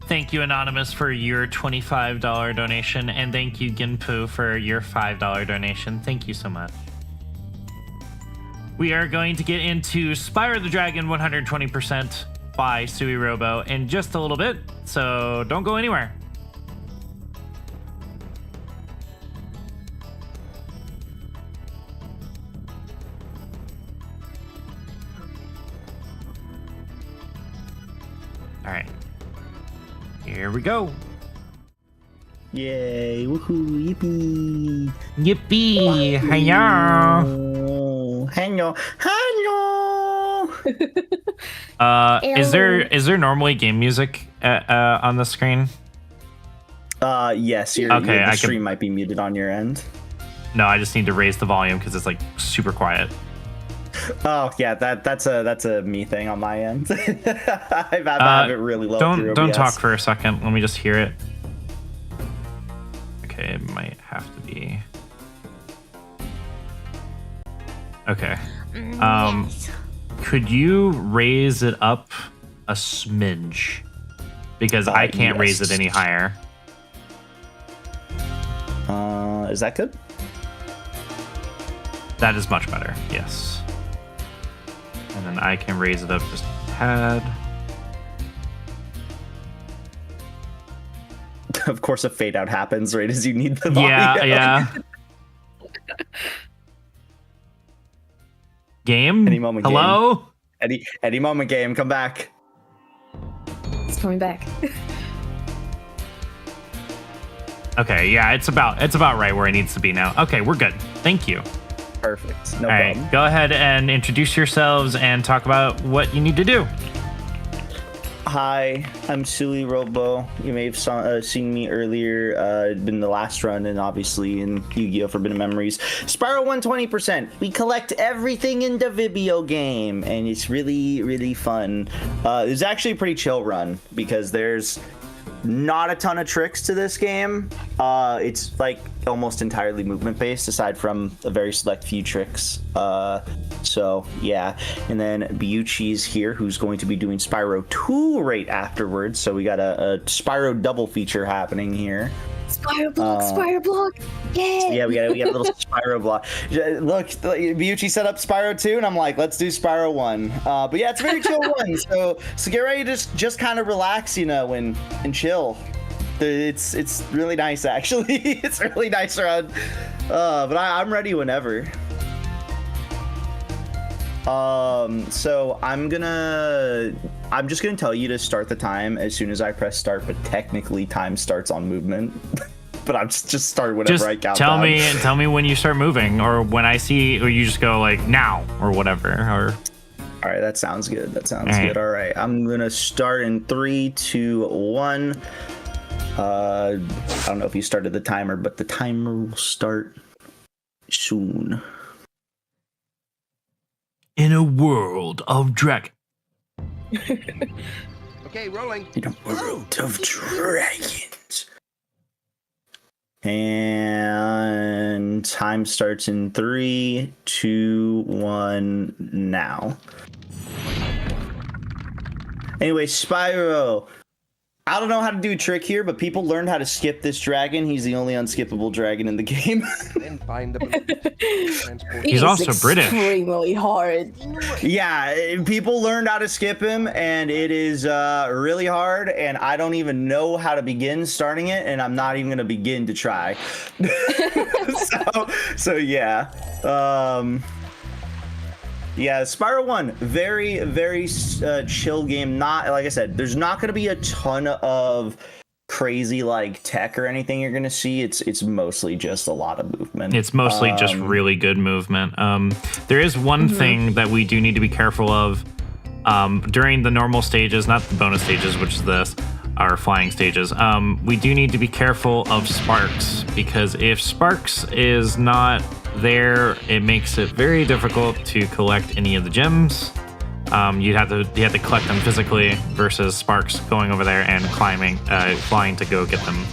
Thank you, Anonymous, for your $25 donation, and thank you, Ginpu, for your $5 donation. Thank you so much. We are going to get into Spyro the Dragon 120% by SuiRobo in just a little bit, so don't go anywhere. All right. Here we go. Yay, woohoo, yippee. Yippee! Hello! Hello! Hello! Is there normally game music on the screen? Yes, the stream might be muted on your end. No, I just need to raise the volume because it's like super quiet. Oh yeah, that's a me thing on my end. I've had it really low. Don't talk for a second. Let me just hear it. Okay, it might have to be. Okay. Yes. Could you raise it up a smidge? Because I can't raise it any higher. Is that good? That is much better. Yes. And then I can raise it up just a tad. Of course, a fade out happens right as you need the volume. Yeah. Game? Any moment. Hello? Game. Any moment. Game. Come back. It's coming back. Okay. Yeah. It's about right where it needs to be now. Okay. We're good. Thank you. Perfect. No All problem. right. Go ahead and introduce yourselves and talk about what you need to do. Hi, I'm SuiRobo. You may have seen me earlier in the last run, and obviously in Yu-Gi-Oh! Forbidden Memories. Spyro 120%. We collect everything in the video game, and it's really, really fun. It's actually a pretty chill run because there's not a ton of tricks to this game. It's like almost entirely movement based, aside from a very select few tricks. So yeah, and then Biuchi's here, who's going to be doing Spyro 2 right afterwards. So we got a Spyro double feature happening here. Spyro block, Yay! Yeah, we got a little Spyro block. Look, Biuchi set up Spyro 2, and I'm like, let's do Spyro 1. But yeah, it's a very chill one. So get ready to just kind of relax, and chill. It's really nice, actually. It's a really nice run. But I'm ready whenever. So I'm just gonna tell you to start the time as soon as I press start, but technically time starts on movement. But I'm just start whenever I count down. Tell me when you start moving, or when I see, or you just go like now or whatever. Or all right, that sounds good. Good. All right, I'm gonna start in 3, 2, 1. I don't know if you started the timer, but the timer will start soon. In a world of dragon. Okay, rolling. In a world of dragons. And time starts in 3, 2, 1, now. Anyway, Spyro. I don't know how to do a trick here, but people learned how to skip this dragon. He's the only unskippable dragon in the game. Then find the He's also British. Extremely hard. Yeah, people learned how to skip him, and it is really hard, and I don't even know how to begin starting it, and I'm not even going to begin to try. so yeah. Yeah, Spyro 1, very, very chill game. Not, like I said, there's not going to be a ton of crazy like tech or anything you're going to see. It's mostly just a lot of movement. It's mostly just really good movement. There is one thing that we do need to be careful of during the normal stages, not the bonus stages, which is this, our flying stages. We do need to be careful of Sparks, because if Sparks is not there, it makes it very difficult to collect any of the gems. You have to collect them physically versus Sparks going over there and flying to go get them.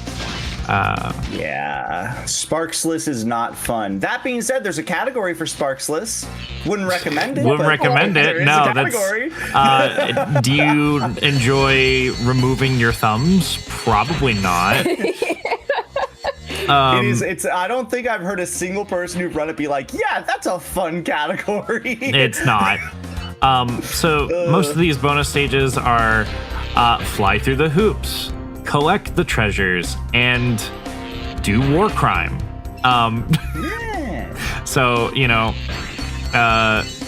Yeah, Sparksless is not fun. That being said, there's a category for Sparksless. Wouldn't recommend it. Wouldn't but recommend there it. is No, a category. that's. Do you enjoy removing your thumbs? Probably not. It's. I don't think I've heard a single person who've run it be like, yeah, that's a fun category. It's not. So most of these bonus stages are fly through the hoops, collect the treasures, and do war crime. Yeah. So,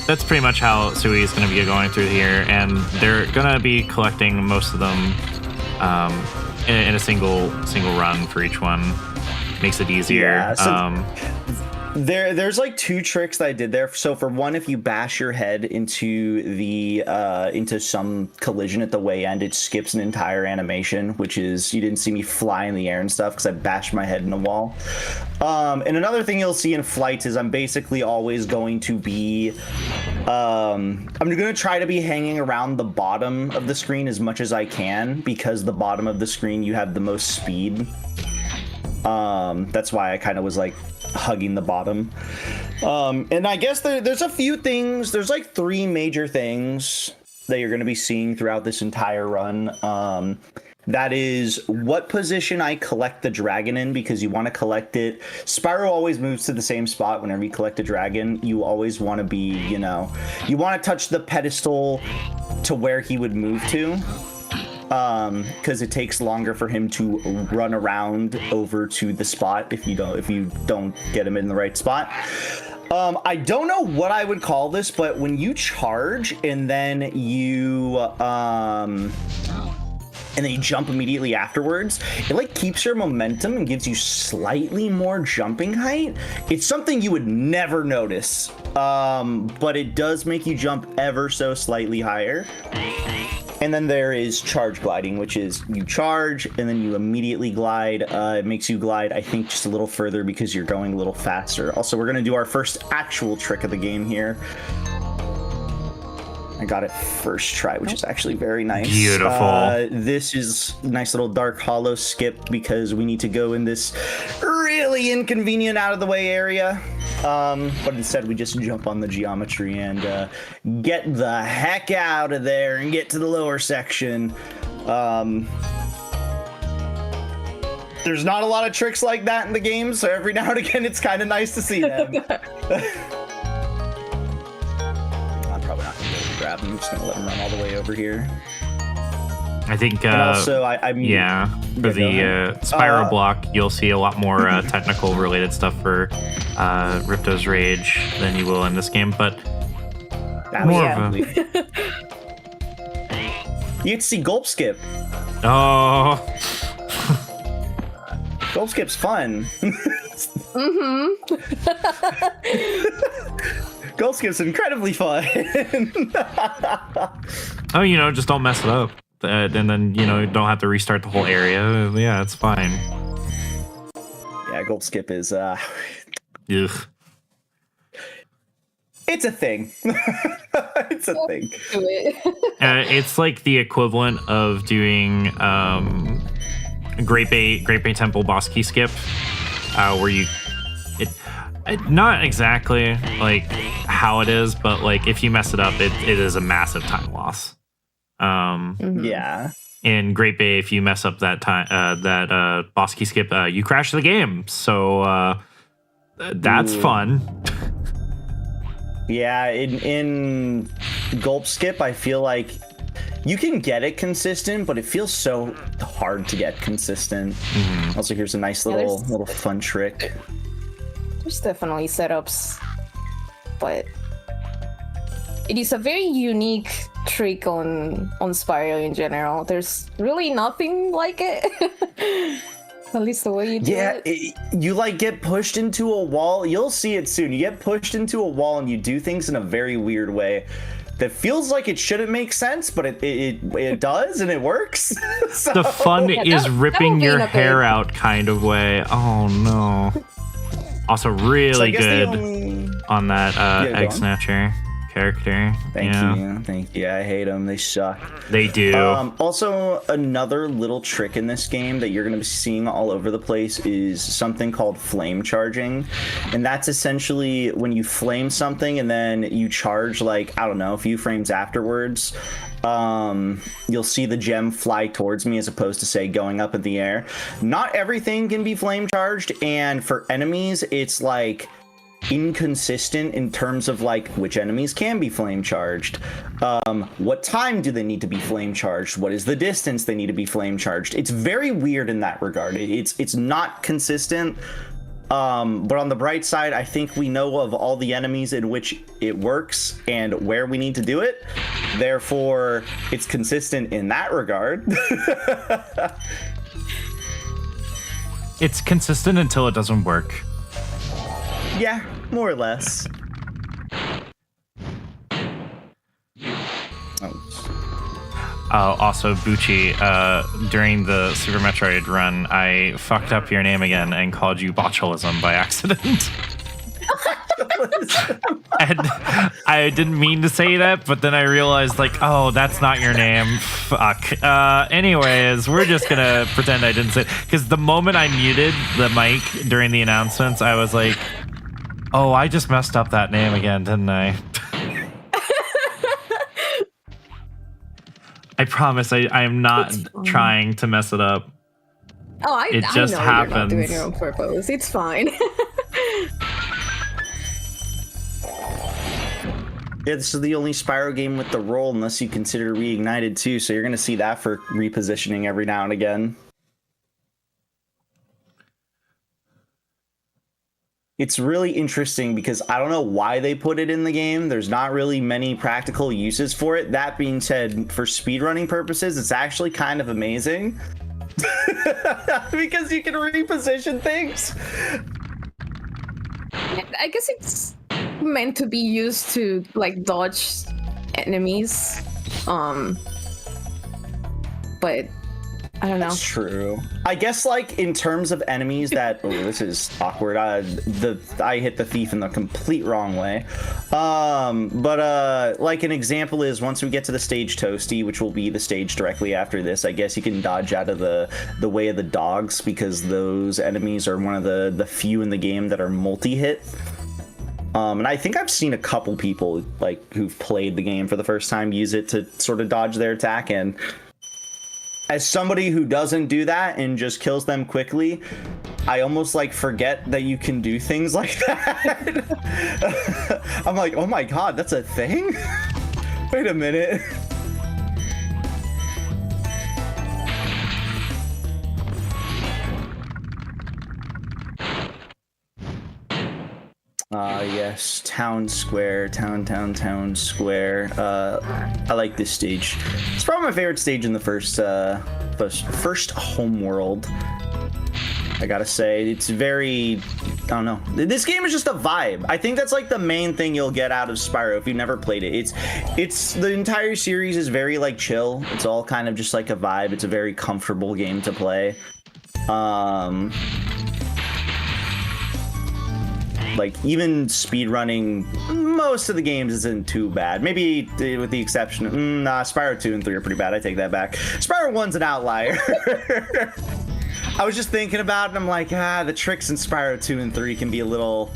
that's pretty much how Sui is going to be going through here, and they're going to be collecting most of them in a single run for each one. Makes it easier. Yeah, so there's like two tricks that I did there. So for one, if you bash your head into the into some collision at the way end, it skips an entire animation, which is, you didn't see me fly in the air and stuff because I bashed my head in the wall. And another thing you'll see in flights is I'm basically always going to be I'm going to try to be hanging around the bottom of the screen as much as I can, because the bottom of the screen you have the most speed. That's why I kind of was like hugging the bottom. And I guess there's a few things. There's like 3 major things that you're going to be seeing throughout this entire run. That is what position I collect the dragon in, because you want to collect it. Spyro always moves to the same spot whenever you collect a dragon. You always want to be, you want to touch the pedestal to where he would move to. Because it takes longer for him to run around over to the spot if you don't get him in the right spot. I don't know what I would call this, but when you charge and then you jump immediately afterwards, it like keeps your momentum and gives you slightly more jumping height. It's something you would never notice, but it does make you jump ever so slightly higher. And then there is charge gliding, which is you charge and then you immediately glide. It makes you glide, I think, just a little further because you're going a little faster. Also, we're going to do our first actual trick of the game here. I got it first try, which is actually very nice. Beautiful. This is a nice little dark hollow skip because we need to go in this really inconvenient out of the way area. But instead we just jump on the geometry and get the heck out of there and get to the lower section. There's not a lot of tricks like that in the game, so every now and again it's kind of nice to see them. I'm probably not gonna be able to grab him. I'm just gonna let him run all the way over here. I think And also, for the Spyro block, you'll see a lot more technical related stuff for Ripto's Rage than you will in this game, but more of a... You get to see Gulp Skip. Oh. Gulp Skip's fun. Gulp Skip's incredibly fun. Oh, just don't mess it up. And then, don't have to restart the whole area. Yeah, it's fine. Yeah, Gulp Skip is, Ugh. it's a thing. It's a thing. It's like the equivalent of doing Great Bay Temple boss key skip, where not exactly like how it is, but like if you mess it up, it is a massive time loss. Yeah. In Great Bay, if you mess up that time, that boss key skip, you crash the game. So that's fun. Yeah, in Gulp Skip, I feel like you can get it consistent, but it feels so hard to get consistent. Also, here's a nice little fun trick. There's definitely setups, but it is a very unique trick on Spyro in general. There's really nothing like it. At least the way you do it. You like get pushed into a wall. You'll see it soon. You get pushed into a wall and you do things in a very weird way that feels like it shouldn't make sense, but it does and it works. So, the fun is ripping your hair out kind of way. Oh no. Also really good on that egg snatcher. character. Thank you. I hate them. They suck. They do. Also, another little trick in this game that you're going to be seeing all over the place is something called flame charging. And that's essentially when you flame something and then you charge, like, I don't know, a few frames afterwards, you'll see the gem fly towards me as opposed to, say, going up in the air. Not everything can be flame charged, and for enemies, it's like inconsistent in terms of like which enemies can be flame charged, what time do they need to be flame charged, what is the distance they need to be flame charged. It's very weird in that regard. It's not consistent, but on the bright side, I think we know of all the enemies in which it works and where we need to do it, therefore it's consistent in that regard. It's consistent until it doesn't work. Yeah, more or less. Also, Bucci, during the Super Metroid run, I fucked up your name again and called you botulism by accident. And I didn't mean to say that, but then I realized, like, oh, that's not your name. Fuck. Anyways, we're just gonna pretend I didn't say it. Because the moment I muted the mic during the announcements, I was like, oh, I just messed up that name again, didn't I? I promise I am not trying to mess it up. Oh, It just I know happens. you're not doing it on purpose. It's fine. Yeah, this is the only Spyro game with the roll, unless you consider Reignited too, so you're going to see that for repositioning every now and again. It's really interesting because I don't know why they put it in the game. There's not really many practical uses for it. That being said, for speedrunning purposes, it's actually kind of amazing. Because you can reposition things. I guess it's meant to be used to like dodge enemies. But I don't know. That's true. I guess, like, in terms of enemies that... Oh, this is awkward. I hit the thief in the complete wrong way. Like, an example is once we get to the stage Toasty, which will be the stage directly after this, I guess you can dodge out of the way of the dogs, because those enemies are one of the few in the game that are multi-hit. And I think I've seen a couple people, like, who've played the game for the first time use it to sort of dodge their attack, and... as somebody who doesn't do that and just kills them quickly, I almost like forget that you can do things like that. I'm like, oh my god, that's a thing? Wait a minute. Yes, town square, town square. I like this stage. It's probably my favorite stage in the first homeworld. I gotta say, it's very, I don't know. This game is just a vibe. I think that's like the main thing you'll get out of Spyro if you've never played it. It's the entire series is very like chill. It's all kind of just like a vibe. It's a very comfortable game to play. Like, even speedrunning most of the games isn't too bad. Maybe with the exception of, Spyro 2 and 3 are pretty bad. I take that back. Spyro 1's an outlier. I was just thinking about it, and I'm like, the tricks in Spyro 2 and 3 can be a little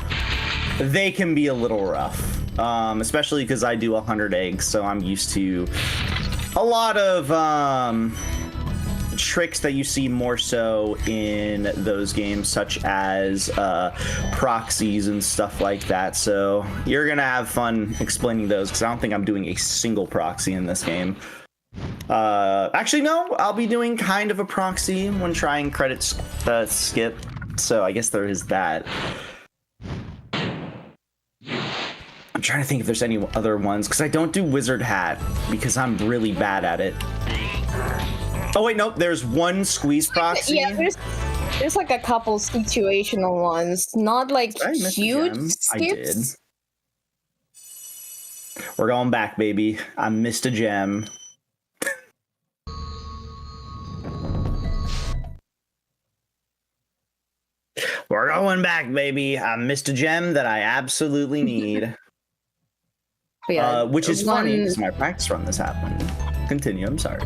rough. Especially because I do 100 eggs, so I'm used to a lot of tricks that you see more so in those games, such as proxies and stuff like that. So you're gonna have fun explaining those, because I don't think I'm doing a single proxy in this game. Actually, no, I'll be doing kind of a proxy when trying credits skip, so I guess there is that. I'm trying to think if there's any other ones, because I don't do Wizard Hat because I'm really bad at it. Oh wait, nope. There's one squeeze proxy. Yeah, there's like a couple situational ones, not like huge skips. I did. We're going back, baby. I missed a gem. We're going back, baby. I missed a gem that I absolutely need. But yeah, which is funny because my practice run this happened. Continue. I'm sorry.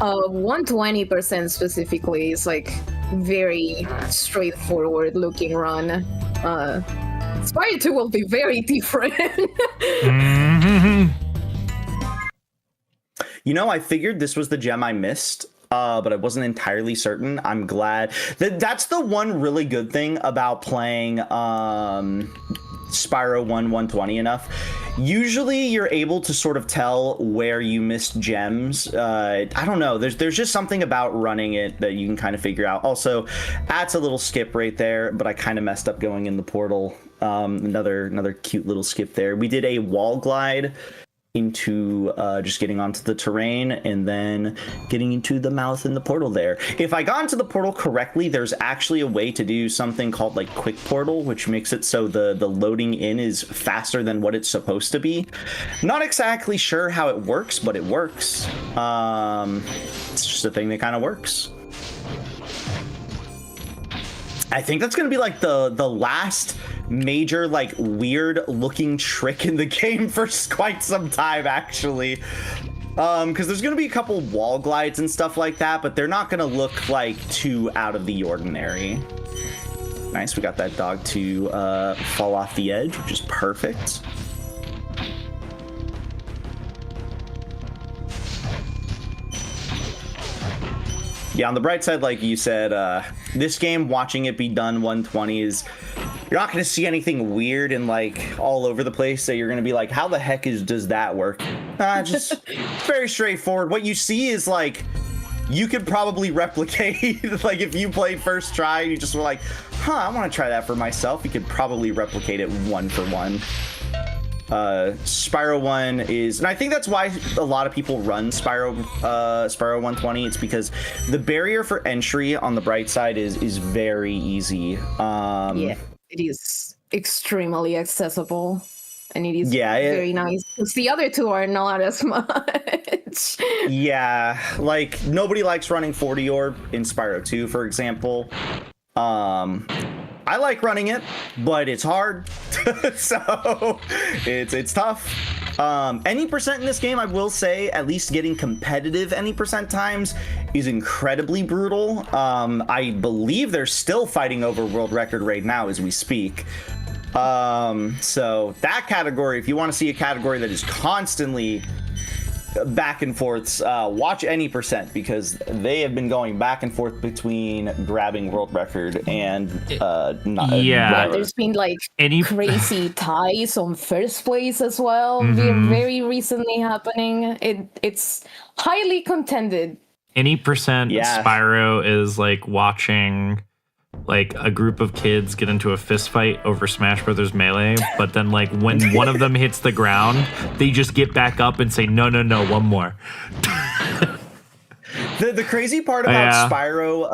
120% specifically is like very straightforward looking run. Spyro 2 will be very different. You know, I figured this was the gem I missed, but I wasn't entirely certain. I'm glad that's the one really good thing about playing Spyro 120 enough. Usually you're able to sort of tell where you missed gems. I don't know. There's just something about running it that you can kind of figure out. Also, that's a little skip right there, but I kind of messed up going in the portal. Another cute little skip there. We did a wall glide into just getting onto the terrain and then getting into the mouth in the portal there. If I got into the portal correctly, there's actually a way to do something called like quick portal, which makes it so the loading in is faster than what it's supposed to be. Not exactly sure how it works, but it works. It's just a thing that kind of works. I think that's gonna be like the last major like weird looking trick in the game for quite some time, actually, because there's gonna be a couple wall glides and stuff like that, but they're not gonna look like too out of the ordinary. Nice, we got that dog to fall off the edge, which is perfect. Yeah, on the bright side, like you said, this game, watching it be done 120 is, you're not going to see anything weird and like all over the place that you're going to be like, how the heck does that work? Just very straightforward. What you see is like, you could probably replicate, like if you played first try, you just were like, I want to try that for myself. You could probably replicate it one for one. Spyro 1 is, and I think that's why a lot of people run Spyro 120. It's because the barrier for entry on the bright side is very easy. Yeah, it is extremely accessible, and it is very nice. Because the other two are not as much. Yeah, like nobody likes running 40 orb in Spyro 2, for example. I like running it, but it's hard, so it's tough. Any percent in this game, I will say, at least getting competitive any percent times is incredibly brutal. I believe they're still fighting over world record right now as we speak. So that category, if you want to see a category that is constantly back and forths, watch any percent, because they have been going back and forth between grabbing world record and there's been like crazy ties on first place as well. Very recently happening. It's highly contended. Any percent Spyro is like watching like a group of kids get into a fist fight over Smash Brothers Melee, but then like when one of them hits the ground, they just get back up and say, no, one more. The crazy part about Spyro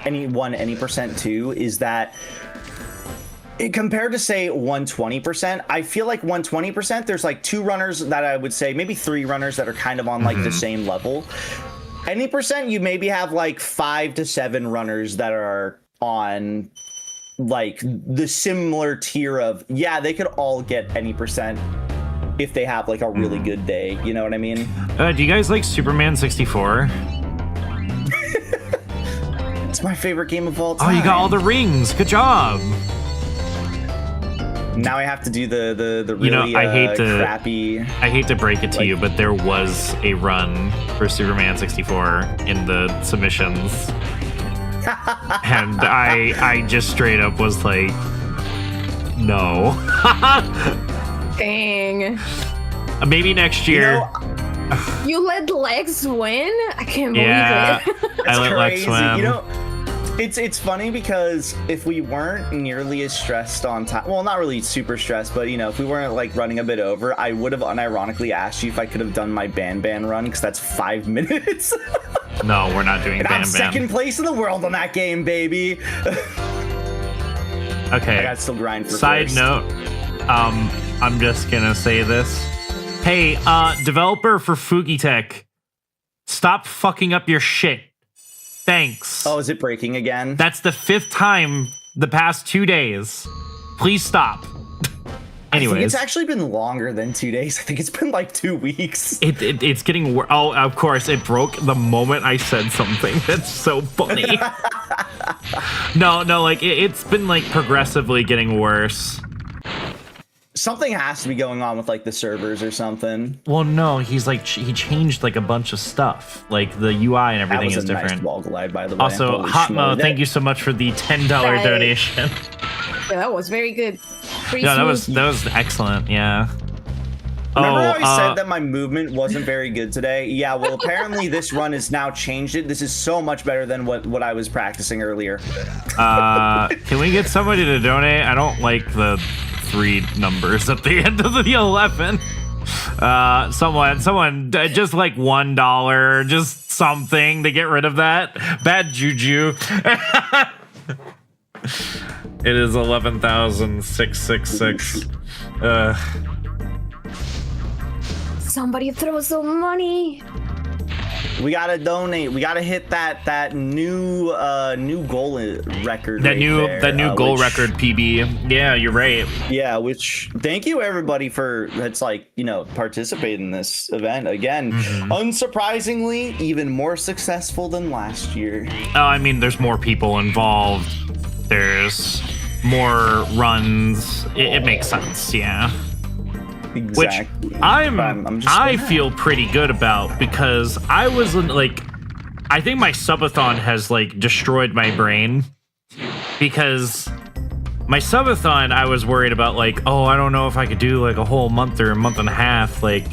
any percent too is that compared to say 120%, I feel like 120%, there's like two runners that I would say, maybe three runners that are kind of on like the same level. Any percent, you maybe have like 5 to 7 runners that are on like the similar tier of, they could all get any percent if they have like a really good day. You know what I mean? Do you guys like Superman 64? It's my favorite game of all time. Oh, you got all the rings. Good job. Now I have to do the really crappy. I hate to break it to you, but there was a run for Superman 64 in the submissions, and I just straight up was like, no. Dang. Maybe next year. You let Lex win? I can't believe it. I let Lex win. You know, it's funny because if we weren't nearly as stressed on time, well, not really super stressed, but you know, if we weren't like running a bit over, I would have unironically asked you if I could have done my Ban run, because that's 5 minutes. No, we're not doing and Ban I'm second place in the world on that game, baby. Okay. I gotta still grind for Side first. note, I'm just gonna say this. Hey, developer for Fugitech, stop fucking up your shit. Thanks. Oh, is it breaking again? That's the 5th time the past 2 days. Please stop. I think Anyways, it's actually been longer than 2 days. I think it's been like 2 weeks. it's getting worse. Oh, of course, it broke the moment I said something. That's so funny. No, like it's been like progressively getting worse. Something has to be going on with like the servers or something. Well, no, he's like he changed like a bunch of stuff. Like the UI and everything That was is a different. nice wall glide, by the way. Also, Holy Hotmo, schmoly. thank you so much for the $10 Nice. donation. Yeah, that was very good. Pretty Yeah, smooth. that was excellent. Yeah. Remember how I Oh, said that my movement wasn't very good today? Yeah, well, apparently this run has now changed it. This is so much better than what I was practicing earlier. can we get somebody to donate? I don't like the 3 numbers at the end of the 11. Someone, just like $1, just something to get rid of that bad juju. It is 11,666. Somebody throw some money. We gotta donate. We gotta hit that new goal record. That right new there, goal which- record PB. Yeah, you're right. Yeah, which thank you everybody for that's like, participate in this event again. Unsurprisingly, even more successful than last year. Oh, I mean, there's more people involved. There's more runs. It makes sense. Yeah. Exactly. Which I'm just I glad. feel pretty good about because I was like, I think my subathon has like destroyed my brain because my subathon I was worried about like, oh, I don't know if I could do like a whole month or a month and a half, like,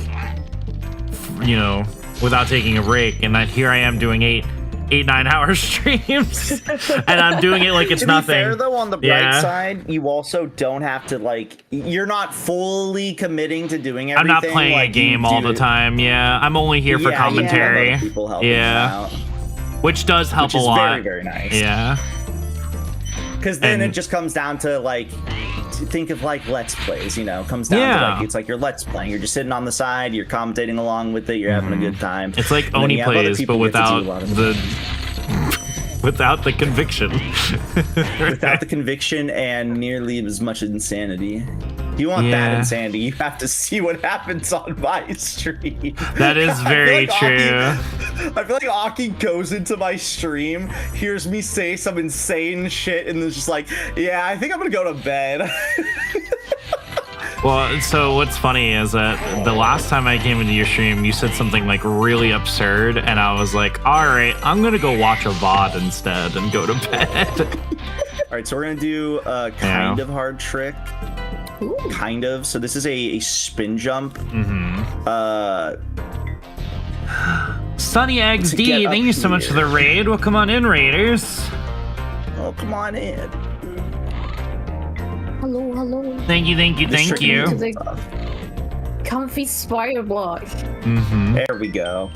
without taking a break, and here I am doing 9 hour streams and I'm doing it like it's to nothing. be fair, though, on the bright Yeah. side, you also don't have to you're not fully committing to doing I'm everything. not playing a like you game all the do. time. Yeah, I'm only here for Yeah, you have commentary. other people helping Yeah. you out, Which does help which is a lot. very, very nice. Yeah. Because then And- it just comes down to to think of let's plays, comes down Yeah. to it's like you're let's playing. You're just sitting on the side, you're commentating along with it, you're having a good time. It's like And then Oni you have other plays, people but who get to do without a lot of without the conviction. without the conviction and nearly as much insanity. If you want that Yeah. insanity, you have to see what happens on my stream. That is I feel very like true. I feel like Aki goes into my stream, hears me say some insane shit, and is just like, yeah, I think I'm gonna go to bed. Well, so what's funny is that the last time I came into your stream, you said something like really absurd, and I was like, all right, I'm gonna go watch a VOD instead and go to bed. All right, so we're gonna do a kind of hard trick. Ooh. Kind of. So this is a spin jump. Sunny Eggs To D, get thank up you so much for here. the raid. Well, come on in, Raiders. Oh, come on in. Hello. Thank you. This trick you. To is the tough. comfy Spyro block. There we go.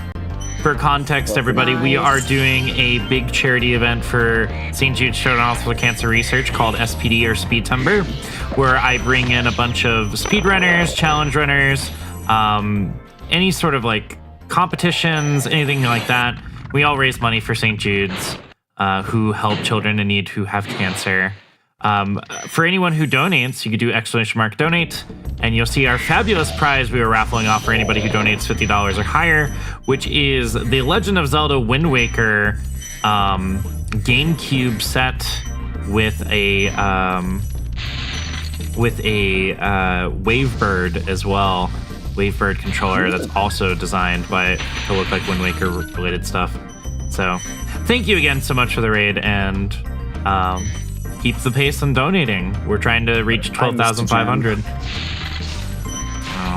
For context, everybody, we are doing a big charity event for St. Jude's Children's Hospital Cancer Research called SPD or Speed Timber, where I bring in a bunch of speed runners, challenge runners, any sort of competitions, anything like that. We all raise money for St. Jude's, who help children in need who have cancer. For anyone who donates, you could do !donate, and you'll see our fabulous prize we were raffling off for anybody who donates $50 or higher, which is the Legend of Zelda Wind Waker GameCube set with a Wavebird as well. Wavebird controller that's also designed to look like Wind Waker related stuff. So thank you again so much for the raid, and keep the pace on donating. We're trying to reach 12,500.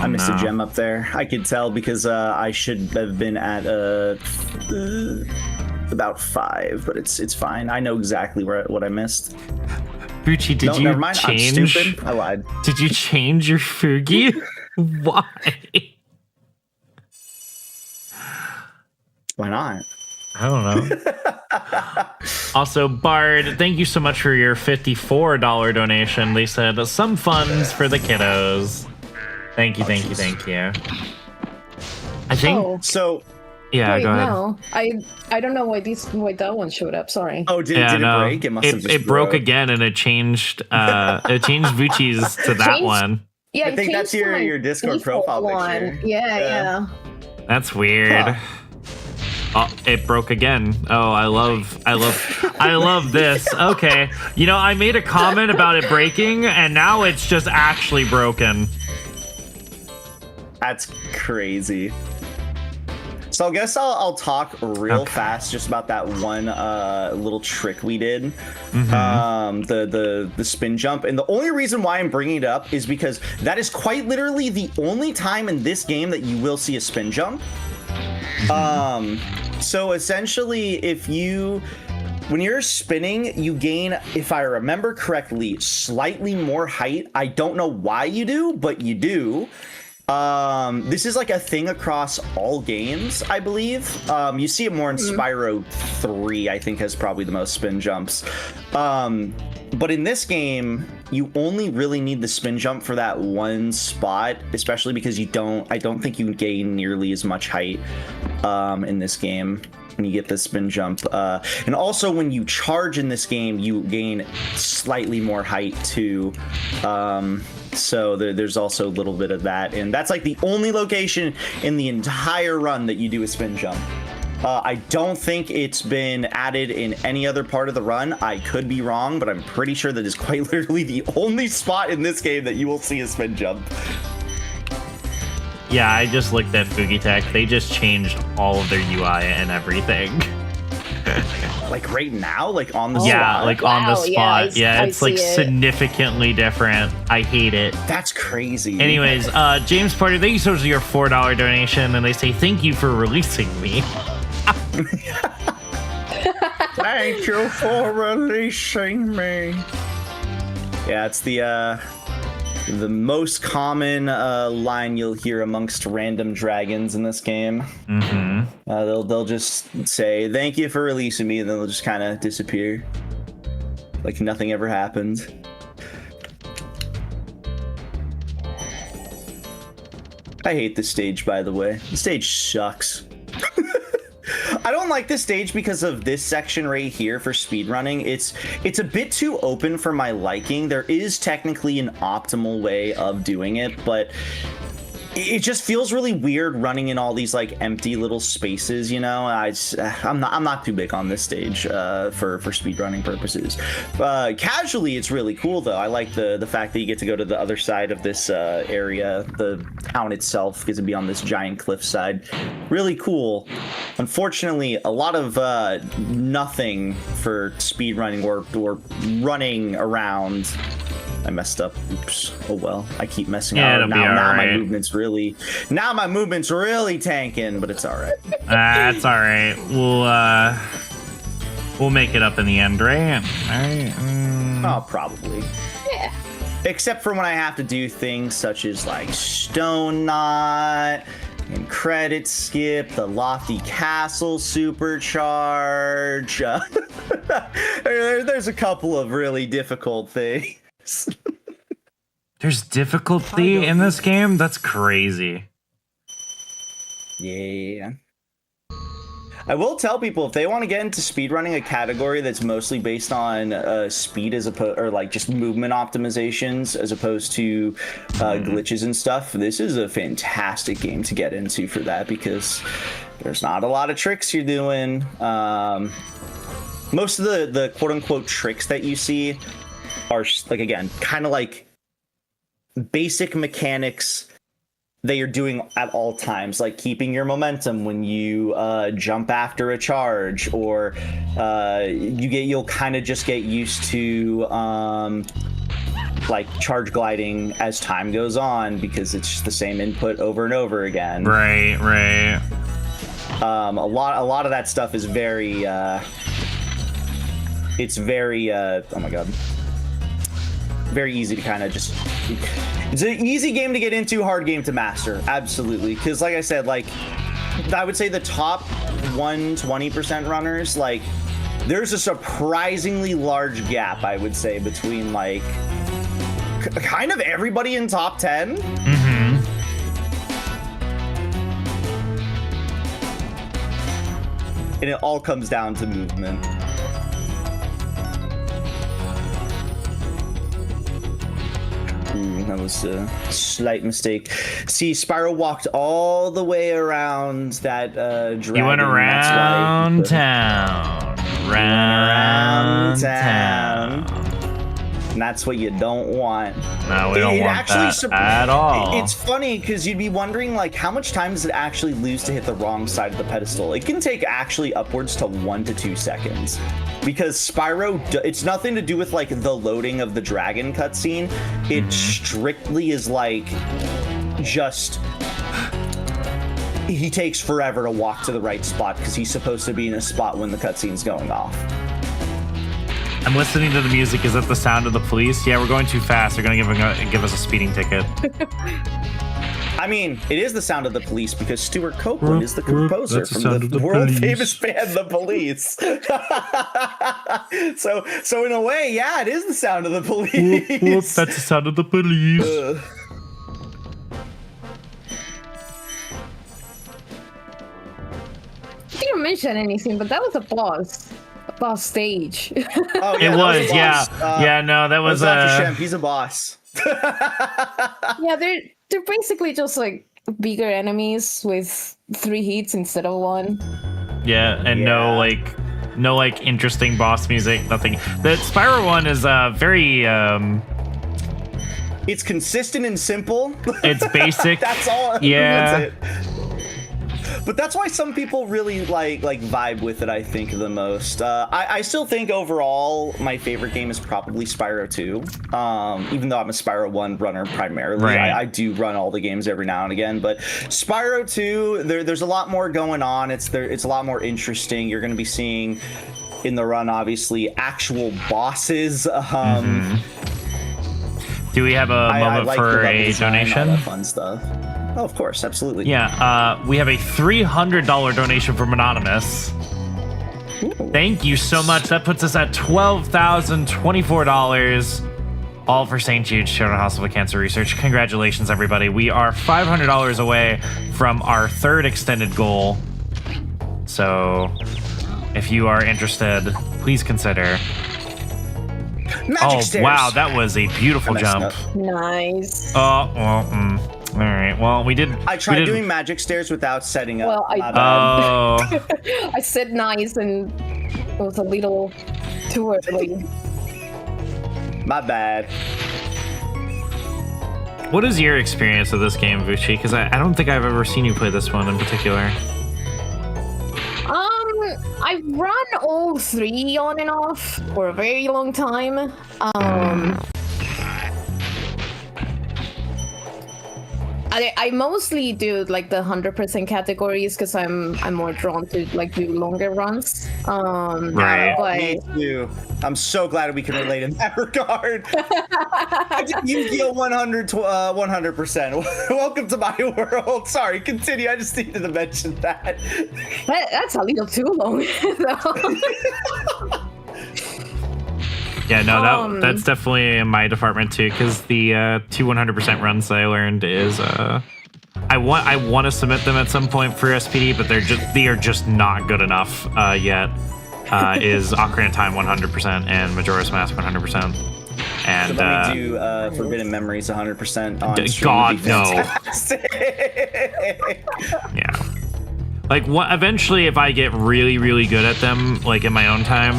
I missed a gem up there. I could tell because I should have been at about 5, but it's fine. I know exactly what I missed. Bucci, did you never mind. change? I'm stupid. I lied. Did you change your Fugi? Why? Why not? I don't know. Also, Bard, thank you so much for your $54 donation. They said some funds for the kiddos. Thank you. I think. Oh, So, Yeah, wait, go ahead. no. I don't know why that one showed up. Sorry. did Yeah, it break? It must have just it broke again, and it changed. It changed Bucci's to that Changed? one. Yeah, I think that's changed to my your Discord default profile one. picture. Yeah. That's weird. Huh. Oh, it broke again. Oh, I love this. Okay. You know, I made a comment about it breaking, and now it's just actually broken. That's crazy. So I guess I'll talk real fast just about that one little trick we did, the spin jump. And the only reason why I'm bringing it up is because that is quite literally the only time in this game that you will see a spin jump. So essentially, when you're spinning, you gain, if I remember correctly, slightly more height. I don't know why you do, but you do. This is like a thing across all games, I believe. You see it more in Spyro 3, I think, has probably the most spin jumps. But in this game, you only really need the spin jump for that one spot, especially because I don't think you gain nearly as much height in this game when you get the spin jump. And also when you charge in this game, you gain slightly more height too. So there's also a little bit of that. And that's like the only location in the entire run that you do a spin jump. I don't think it's been added in any other part of the run. I could be wrong, but I'm pretty sure that is quite literally the only spot in this game that you will see a spin jump. Yeah, I just looked at Fugitech. They just changed all of their UI and everything. Like right now, like on the Yeah, spot. like on the spot. Yeah, I it's like see it. significantly different. I hate it. That's crazy. Anyways, James Porter, thank you so much for your $4 donation, and they say thank you for releasing me. Thank you for releasing me. Yeah, it's the most common line you'll hear amongst random dragons in this game. They'll just say thank you for releasing me, and then they'll just kind of disappear like nothing ever happened. I hate this stage, by the way. The stage sucks. I don't like this stage because of this section right here for speedrunning. It's a bit too open for my liking. There is technically an optimal way of doing it, but it just feels really weird running in all these like empty little spaces, you know. I'm not too big on this stage for speedrunning purposes. Casually, it's really cool though. I like the fact that you get to go to the other side of this area, the town itself, because it'd be on this giant cliffside. Really cool. Unfortunately, a lot of nothing for speedrunning or running around. I messed up. Oops. Oh well. I keep messing up. Now my movement's really tanking, but it's all right. That's all right. We'll make it up in the end, right? All right. Oh, probably. Yeah. Except for when I have to do things such as like Stone Knot and Credit Skip, the Lofty Castle Supercharge. There's a couple of really difficult things. There's difficulty in this game? That's crazy. Yeah. I will tell people if they want to get into speedrunning, a category that's mostly based on speed as opposed, or like just movement optimizations as opposed to glitches and stuff. This is a fantastic game to get into for that because there's not a lot of tricks you're doing. Most of the quote unquote tricks that you see are like, again, kind of like basic mechanics that you're doing at all times, like keeping your momentum when you jump after a charge, or you'll kind of just get used to like charge gliding as time goes on because it's just the same input over and over again. Right. A lot of that stuff is very oh my god, very easy to kind of just, it's an easy game to get into, hard game to master, absolutely. Because like I said, like I would say the top 120% runners, like there's a surprisingly large gap, I would say, between like kind of everybody in top 10. And it all comes down to movement. Ooh, that was a slight mistake. See, Spyro walked all the way around that dragon. He went around town. Round town. And that's what you don't want. No, we don't want that at all. It's funny because you'd be wondering, like, how much time does it actually lose to hit the wrong side of the pedestal? It can take actually upwards to 1 to 2 seconds. Because Spyro, it's nothing to do with, like, the loading of the dragon cutscene. It strictly is, like, just... He takes forever to walk to the right spot because he's supposed to be in a spot when the cutscene's going off. I'm listening to the music. Is that the sound of the police? Yeah, we're going too fast. They're going to give us a speeding ticket. I mean, it is the sound of the police because Stuart Copeland is the composer from the world-famous band The Police. So in a way, yeah, it is the sound of the police. That's the sound of the police. I didn't mention anything, but that was a boss stage. Oh, It was, yeah. No, that was Dr. Shemp. He's a boss. Yeah, they're basically just like bigger enemies with 3 hits instead of 1. Yeah, and no interesting boss music, nothing. The Spyro one is very It's consistent and simple. it's basic. That's all. Yeah. That's it. But that's why some people really like vibe with it, I think, the most. I still think overall my favorite game is probably Spyro 2. Even though I'm a Spyro 1 runner primarily. Right. I do run all the games every now and again. But Spyro 2, there's a lot more going on. It's a lot more interesting. You're going to be seeing in the run, obviously, actual bosses. Do we have a moment like for the level a design, all donation? that fun stuff. Oh, of course, absolutely. Yeah, we have a $300 donation from Anonymous. Ooh. Thank you so much. That puts us at $12,024. All for St. Jude's Children's Hospital of Cancer Research. Congratulations, everybody. We are $500 away from our 3rd extended goal. So, if you are interested, please consider. Magic stairs. Wow, that was a beautiful jump. Up. Nice. Oh, well, all right. Well, we did. I tried doing magic stairs without setting up. Well, I said nice and it was a little too early. My bad. What is your experience of this game, Vucci? Because I don't think I've ever seen you play this one in particular. I've run all 3 on and off for a very long time. I mostly do like the 100% categories because I'm more drawn to like do longer runs. Right. But Me too. I'm so glad we can relate in that regard. I did Yu-Gi-Oh 100%. Welcome to my world. Sorry, continue. I just needed to mention that. that's a little too long. Yeah, no, that's definitely in my department too, because the 2 100% runs that I learned is I want to submit them at some point for SPD, but they are just not good enough yet. Is Ocarina of Time 100% and Majora's Mask 100%. And so let me do Forbidden Memories 100% on stream. God, no. Yeah. Like, eventually, if I get really, really good at them, like in my own time,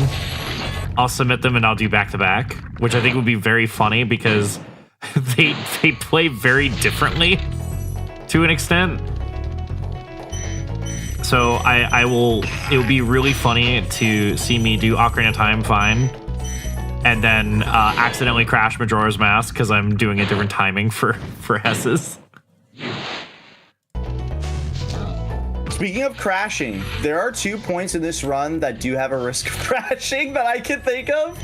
I'll submit them and I'll do back-to-back, which I think would be very funny because they play very differently to an extent. So it will be really funny to see me do Ocarina of Time fine and then accidentally crash Majora's Mask because I'm doing a different timing for S's. Speaking of crashing, there are 2 points in this run that do have a risk of crashing that I can think of.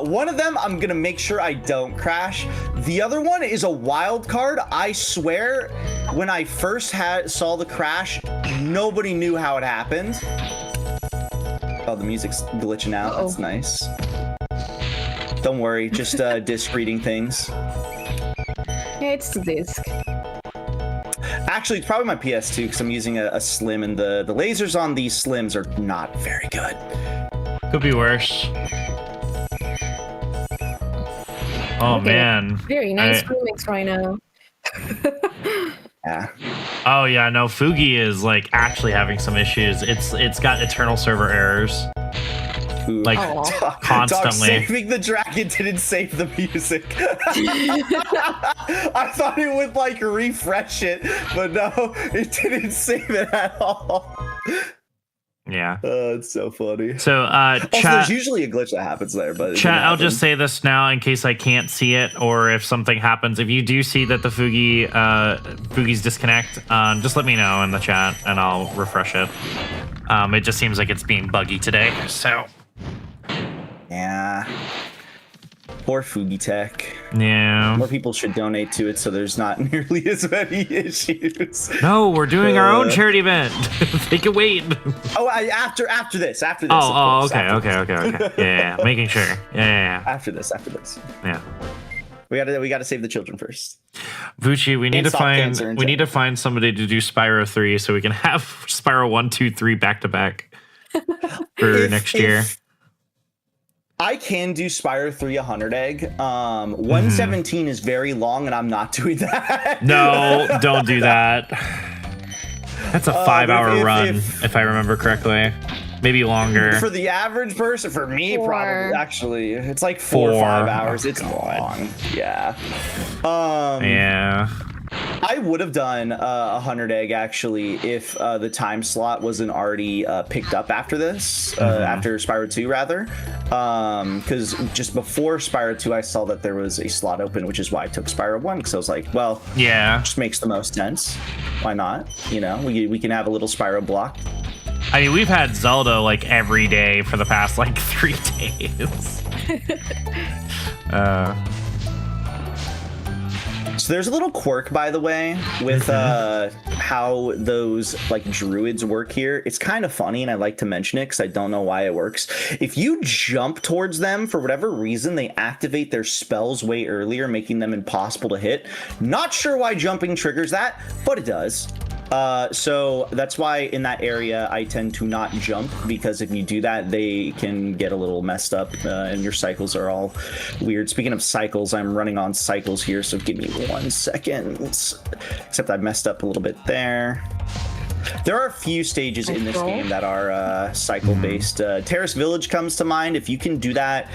One of them, I'm gonna make sure I don't crash. The other one is a wild card. I swear, when I first saw the crash, nobody knew how it happened. Oh, the music's glitching out. That's nice. Don't worry, just disc reading things. Yeah, it's the disc. Actually, it's probably my PS2 because I'm using a Slim, and the lasers on these Slims are not very good. Could be worse. Oh Okay. man. Very nice remix right now. Yeah. Oh yeah, no, Fugi is like actually having some issues. It's got eternal server errors. Ooh. Like Aw. constantly. Saving the dragon didn't save the music. I thought it would like refresh it, but no, it didn't save it at all. Yeah. It's so funny. So Also, chat, there's usually a glitch that happens there, but it chat, didn't I'll just happen. say this now in case I can't see it or if something happens. If you do see that the Fugi's disconnect, just let me know in the chat and I'll refresh it. It just seems like it's being buggy today. So Yeah. Poor Fugi Tech. yeah. More people should donate to it so there's not nearly as many issues. No, we're doing our own charity event. They can wait. Oh, after this. After this. Oh, of course, okay, after okay. Yeah, making sure. Yeah. After this. Yeah. We gotta save the children first. Vucci, we need And to stop cancer find in to find somebody to do Spyro 3 so we can have Spyro 1, 2, 3 back to back for next year. I can do Spyro 3 100 egg. 117 is very long, and I'm not doing that. No, don't do that. That's a 5-hour run, if- if I remember correctly. Maybe longer. For the average person, for me, 4. probably actually, it's like 4 or 5 hours. Oh, It's God. long. Yeah. Yeah. I would have done 100 egg actually if the time slot wasn't already picked up after this, after Spyro 2 rather, because just before Spyro 2 I saw that there was a slot open, which is why I took Spyro 1, because I was like, well, Yeah. just makes the most sense. Why not? You know, we can have a little Spyro block. I mean, we've had Zelda like every day for the past like 3 days. So there's a little quirk, by the way, with how those like druids work here. It's kind of funny, and I like to mention it because I don't know why it works. If you jump towards them, for whatever reason, they activate their spells way earlier, making them impossible to hit. Not sure why jumping triggers that, but it does. So that's why in that area I tend to not jump, because if you do that, they can get a little messed up and your cycles are all weird. Speaking of cycles, I'm running on cycles here, so give me 1 second. Except I messed up a little bit there. There are a few stages in this game that are cycle-based. Terrace Village comes to mind. If you can do that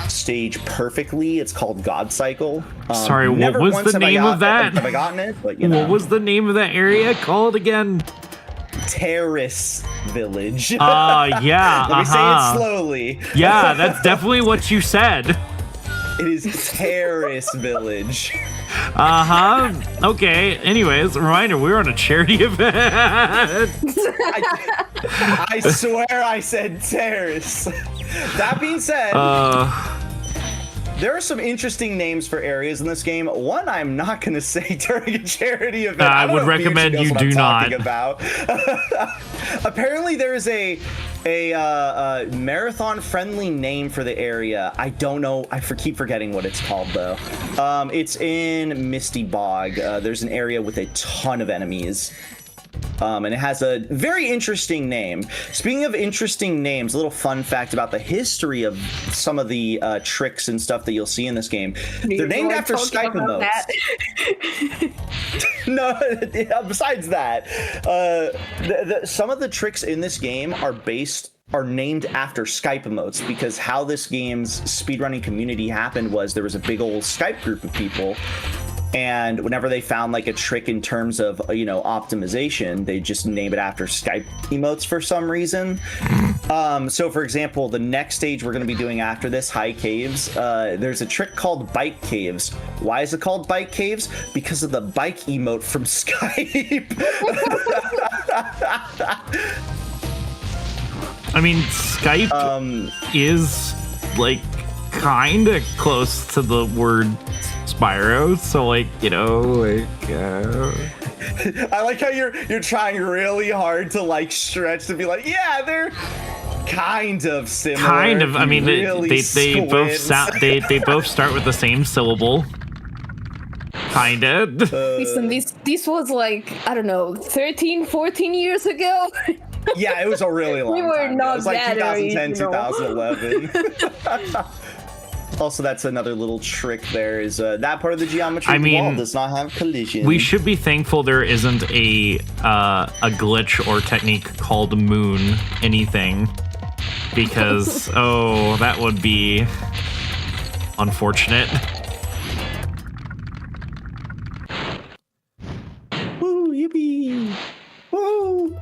stage perfectly, it's called God Cycle. Sorry, what never was once the name of that? Have I gotten it? But, you know. What was the name of that area called again? Terrace Village. Yeah. Let me say it slowly. Yeah, that's definitely what you said. It is Terrace Village. Okay. Anyways, reminder, we're on a charity event. I swear I said Terrace. That being said, there are some interesting names for areas in this game. One I'm not going to say during a charity event. I don't would know if recommend knows you what I'm do talking not. About. Apparently, there is a marathon-friendly name for the area. I don't know. I keep forgetting what it's called though. It's in Misty Bog. There's an area with a ton of enemies. And it has a very interesting name. Speaking of interesting names, a little fun fact about the history of some of the tricks and stuff that you'll see in this game. They're named after Skype emotes. No, besides that, some of the tricks in this game are named after Skype emotes, because how this game's speedrunning community happened was there was a big old Skype group of people, and whenever they found like a trick in terms of, you know, optimization, they just name it after Skype emotes for some reason. So for example, the next stage we're going to be doing after this, High Caves, there's a trick called Bike Caves. Why is it called Bike Caves? Because of the bike emote from Skype. I mean, Skype is like kind of close to the word Spyro, so like, you know, like I like how you're trying really hard to like stretch to be like, yeah, they're kind of similar. kind of. I mean, Really they both squint. sound they both start with the same syllable. Kind of. Listen, this was like, I don't know, 13, 14 years ago. Yeah, it was a really long We were time ago. not It was like that 2010, original. 2011. Also, that's another little trick there is that part of the geometry I mean, wall does not have collision. We should be thankful there isn't a glitch or technique called moon anything, because oh, that would be unfortunate. Woo, yippee! Woo!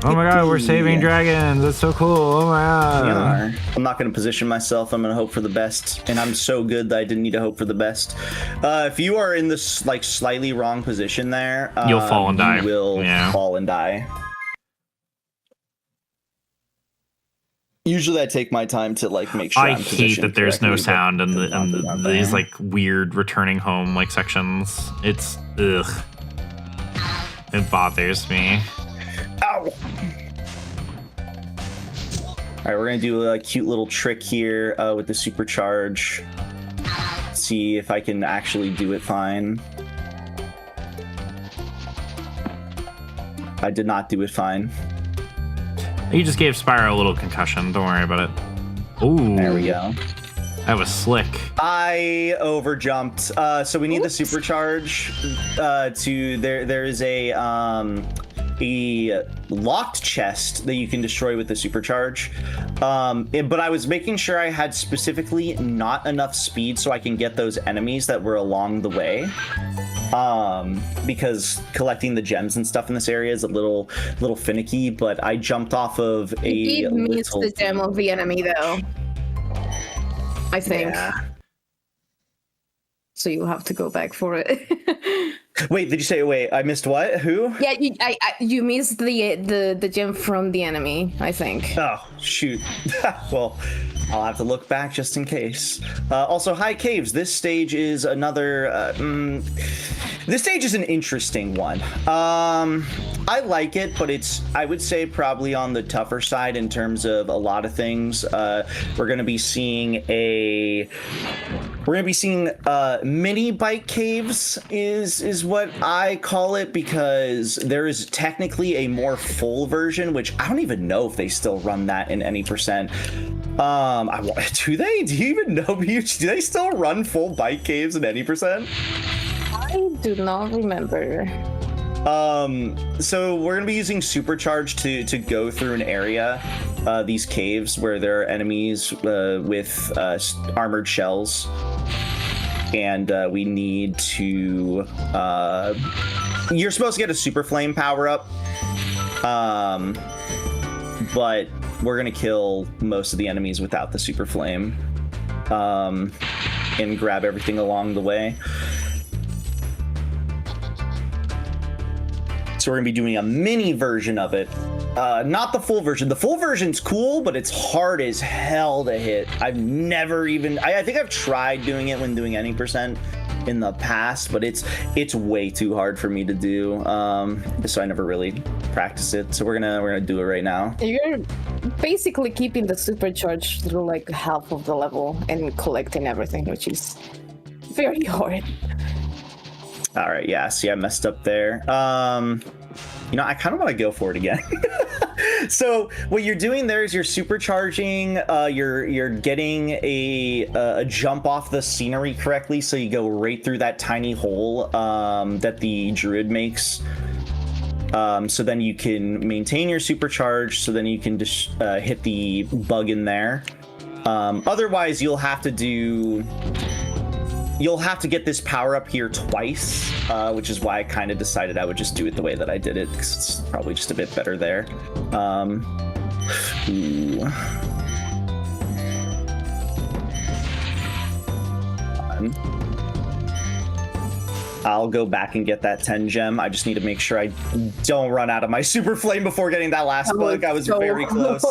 Oh my god, we're saving dragons. That's so cool. Oh my god. I'm not going to position myself. I'm going to hope for the best. And I'm so good that I didn't need to hope for the best. If you are in this like slightly wrong position there, You'll fall and die. You will Yeah. fall and die. Usually I take my time to like make sure I I'm hate positioned that there's no correctly, sound but and these like weird returning home like sections. It's ugh. It bothers me. Ow! Alright, we're gonna do a cute little trick here with the supercharge. See if I can actually do it fine. I did not do it fine. You just gave Spyro a little concussion. Don't worry about it. Ooh. There we go. That was slick. I overjumped. So we need the supercharge to there is a locked chest that you can destroy with the supercharge. But I was making sure I had specifically not enough speed so I can get those enemies that were along the way. Because collecting the gems and stuff in this area is a little finicky, but I jumped off of a You did miss little... the gem of the enemy, though. I think. Yeah. So you have to go back for it. Wait, did you say, wait, I missed what? Who? Yeah, you missed the gem from the enemy, I think. Oh, shoot. Well, I'll have to look back just in case. Also, hi, Caves. This stage is another... this stage is an interesting one. I like it, but it's, I would say, probably on the tougher side in terms of a lot of things. We're going to be seeing mini bike caves is what I call it, because there is technically a more full version, which I don't even know if they still run that in any percent. Do they? Do you even know? Do they still run full bike caves in any percent? I do not remember. So we're gonna be using supercharge to go through an area, these caves where there are enemies with armored shells, and we need to. You're supposed to get a super flame power up, but we're gonna kill most of the enemies without the super flame, and grab everything along the way. So we're gonna be doing a mini version of it, not the full version. The full version's cool, but it's hard as hell to hit. I've never even, I think I've tried doing it when doing any percent in the past, but it's way too hard for me to do. So I never really practice it. So we're gonna do it right now. You're basically keeping the supercharge through like half of the level and collecting everything, which is very hard. All right, yeah, see, I messed up there. You know, I kind of want to go for it again. So what you're doing there is you're supercharging, you're getting a jump off the scenery correctly, so you go right through that tiny hole that the druid makes. So then you can maintain your supercharge, so then you can just hit the bug in there. Otherwise, you'll have to get this power up here twice, which is why I kind of decided I would just do it the way that I did it, because it's probably just a bit better there. Ooh. I'll go back and get that 10 gem. I just need to make sure I don't run out of my super flame before getting that last bug. I was very close.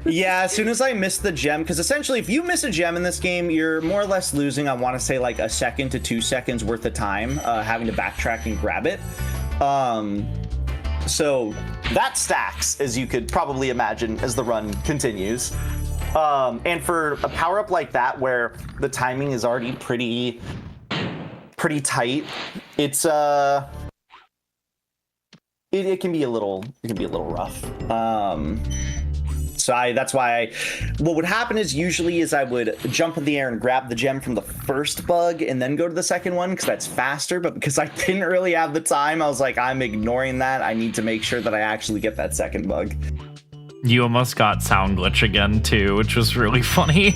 Yeah, as soon as I missed the gem, because essentially if you miss a gem in this game, you're more or less losing, I want to say, like a second to 2 seconds worth of time having to backtrack and grab it. So that stacks, as you could probably imagine, as the run continues. And for a power-up like that, where the timing is already pretty tight, it's it can be a little rough. So that's why what would happen is usually I would jump in the air and grab the gem from the first bug and then go to the second one because that's faster. But because I didn't really have the time, I was like, I'm ignoring that. I need to make sure that I actually get that second bug. You almost got sound glitch again too, which was really funny.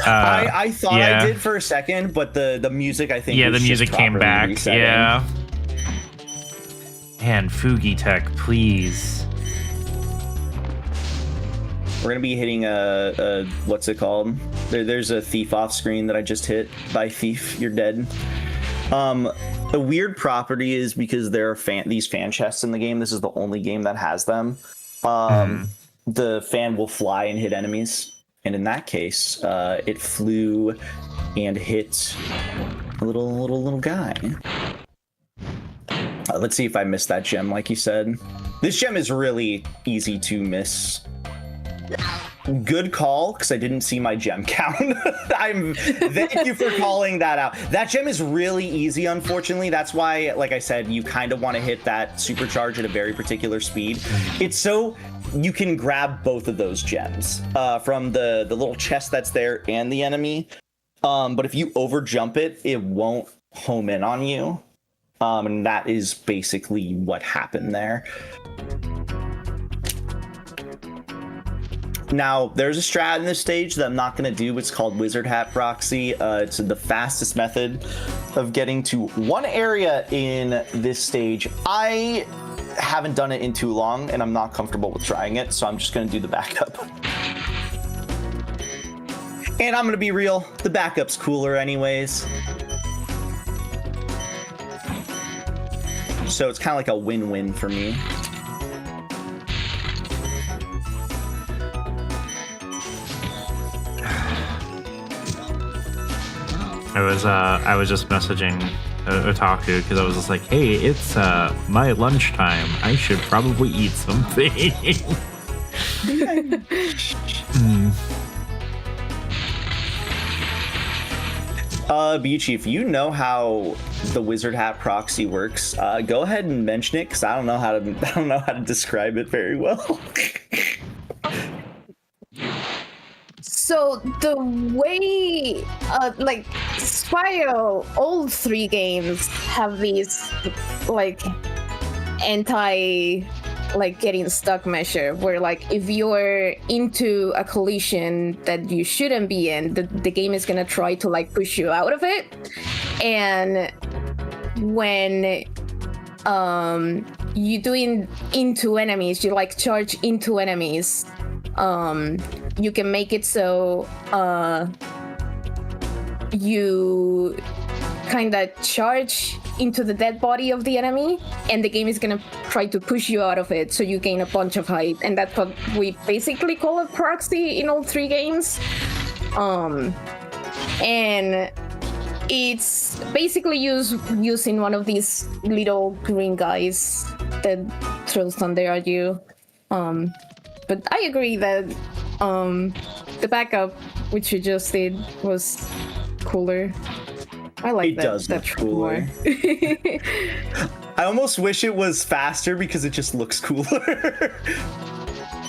I thought I did for a second, but the music, I think, the music came back. Resetting. Yeah. And Fugi Tech, please. We're gonna be hitting a what's it called? There's a thief off screen that I just hit. By thief, you're dead. A weird property is because there are these fan chests in the game. This is the only game that has them. The fan will fly and hit enemies, and in that case, it flew and hit a little guy. Let's see if I missed that gem, like you said. This gem is really easy to miss. Good call, because I didn't see my gem count. Thank you for calling that out. That gem is really easy, unfortunately. That's why, like I said, you kind of want to hit that supercharge at a very particular speed. It's so you can grab both of those gems from the little chest that's there and the enemy. But if you over jump it, it won't home in on you. And that is basically what happened there. Now, there's a strat in this stage that I'm not going to do. It's called Wizard Hat Proxy. It's the fastest method of getting to one area in this stage. I haven't done it in too long, and I'm not comfortable with trying it, so I'm just going to do the backup. And I'm going to be real, the backup's cooler anyways. So it's kind of like a win-win for me. I was just messaging Otaku because I was just like, hey, it's my lunchtime. I should probably eat something. Beachy, if you know how the Wizard Hat Proxy works, go ahead and mention it because I don't know how to describe it very well. So the way, like Spyro, all 3 games have these like getting stuck measure where like if you're into a collision that you shouldn't be in, the game is gonna try to like push you out of it. And when you doing into enemies, you like charge into enemies, you can make it so you kind of charge into the dead body of the enemy, and the game is gonna try to push you out of it, so you gain a bunch of height, and that's what we basically call a proxy in all 3 games. And it's basically using one of these little green guys that throws thunder at you. But I agree that the backup, which you just did, was cooler. I like it. It does look cooler. I almost wish it was faster because it just looks cooler.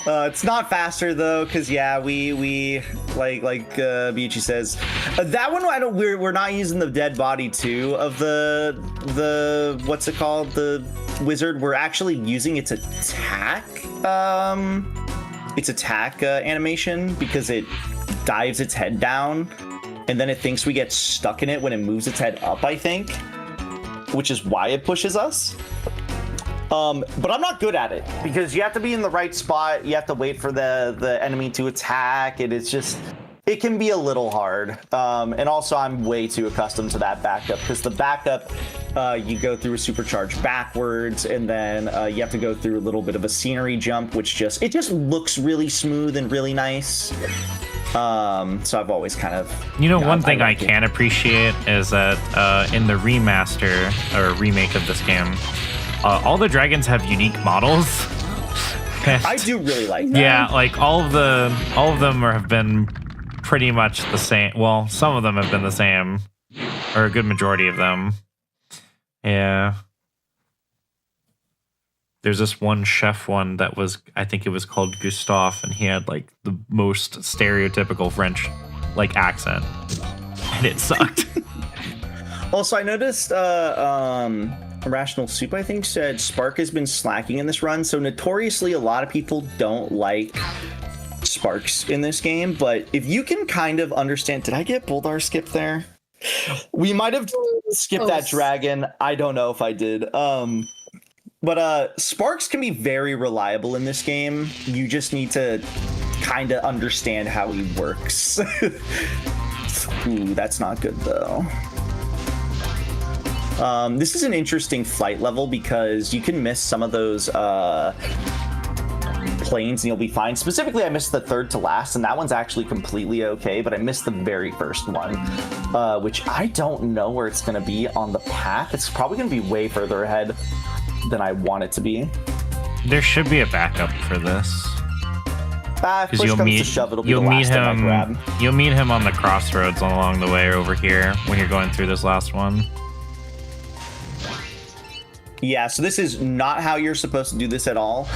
It's not faster though, because yeah, we like Beachy says, that one we're not using the dead body too of the what's it called, the wizard. We're actually using its attack animation because it dives its head down and then it thinks we get stuck in it when it moves its head up, I think, which is why it pushes us. But I'm not good at it because you have to be in the right spot. You have to wait for the enemy to attack. It can be a little hard. And also I'm way too accustomed to that backup because the backup, you go through a supercharge backwards and then you have to go through a little bit of a scenery jump, which just looks really smooth and really nice. So I've always kind of... one thing I can appreciate is that in the remaster or remake of this game, all the dragons have unique models. I do really like that. Yeah, like all of them have been pretty much the same. Well, some of them have been the same, or a good majority of them. Yeah. there's this one chef one that was, I think it was called Gustave, and he had like the most stereotypical French like accent, and it sucked. Also, I noticed Irrational Soup, I think, said Spark has been slacking in this run. So notoriously, a lot of people don't like Sparks in this game. But if you can kind of understand, did I get Boldar skipped there? We might have skipped that dragon. I don't know if I did. But Sparks can be very reliable in this game. You just need to kind of understand how he works. Ooh, that's not good though. This is an interesting flight level because you can miss some of those planes and you'll be fine. Specifically, I missed the third to last, and that one's actually completely okay, but I missed the very first one, which I don't know where it's going to be on the path. It's probably going to be way further ahead than I want it to be. There should be a backup for this. Because you'll meet him. You'll meet him on the crossroads along the way over here when you're going through this last one. Yeah, so this is not how you're supposed to do this at all.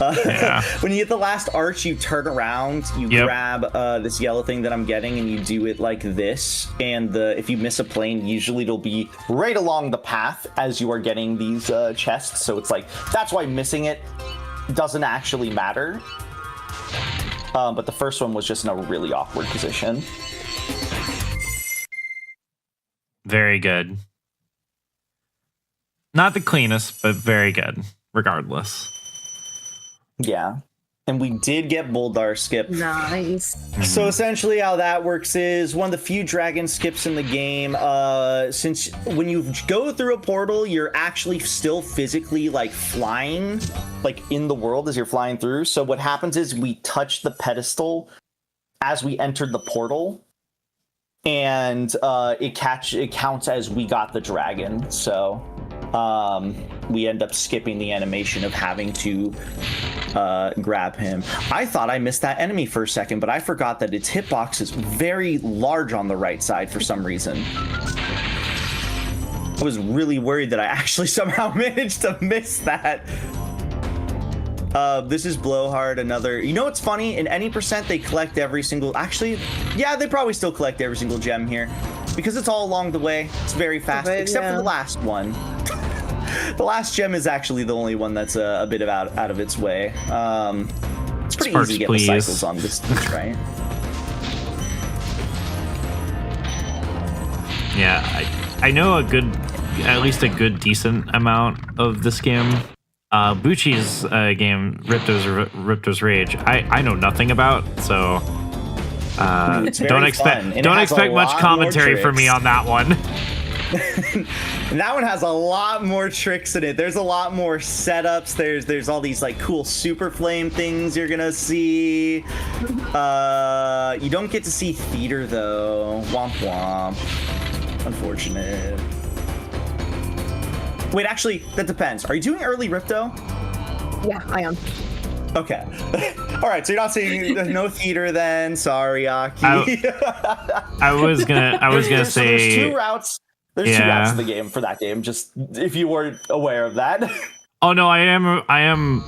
Yeah. When you hit the last arch, you turn around, you grab this yellow thing that I'm getting, and you do it like this. And if you miss a plane, usually it'll be right along the path as you are getting these chests. So it's like, that's why missing it doesn't actually matter. But the first one was just in a really awkward position. Very good. Not the cleanest, but very good, regardless. Yeah. And we did get Boldar skip. Nice. So essentially how that works is one of the few dragon skips in the game. Since when you go through a portal, you're actually still physically like flying, like in the world as you're flying through. So what happens is we touch the pedestal as we entered the portal, and it counts as we got the dragon. So we end up skipping the animation of having to grab him. I thought I missed that enemy for a second, but I forgot that its hitbox is very large on the right side for some reason. I was really worried that I actually somehow managed to miss that. This is Blowhard, another... You know what's funny? In any percent, they collect every single... Actually, yeah, they probably still collect every single gem here. Because it's all along the way. It's very fast, except for the last one. The last gem is actually the only one that's a bit out of its way. It's pretty easy to get the cycles on this right? Yeah, I know at least a good decent amount of this game. Bucci's game, Ripto's Rage, I know nothing about, so don't expect much commentary from me on that one. And that one has a lot more tricks in it. There's a lot more setups. There's all these like cool super flame things you're gonna see. You don't get to see theater though. Womp womp. Unfortunate. Wait, actually, that depends. Are you doing early Ripto? Yeah, I am. Okay. All right, so you're not seeing no theater then. Sorry, Aki. I was gonna say there's two routes. There's two routes in the game for that game. Just if you weren't aware of that. Oh no, I am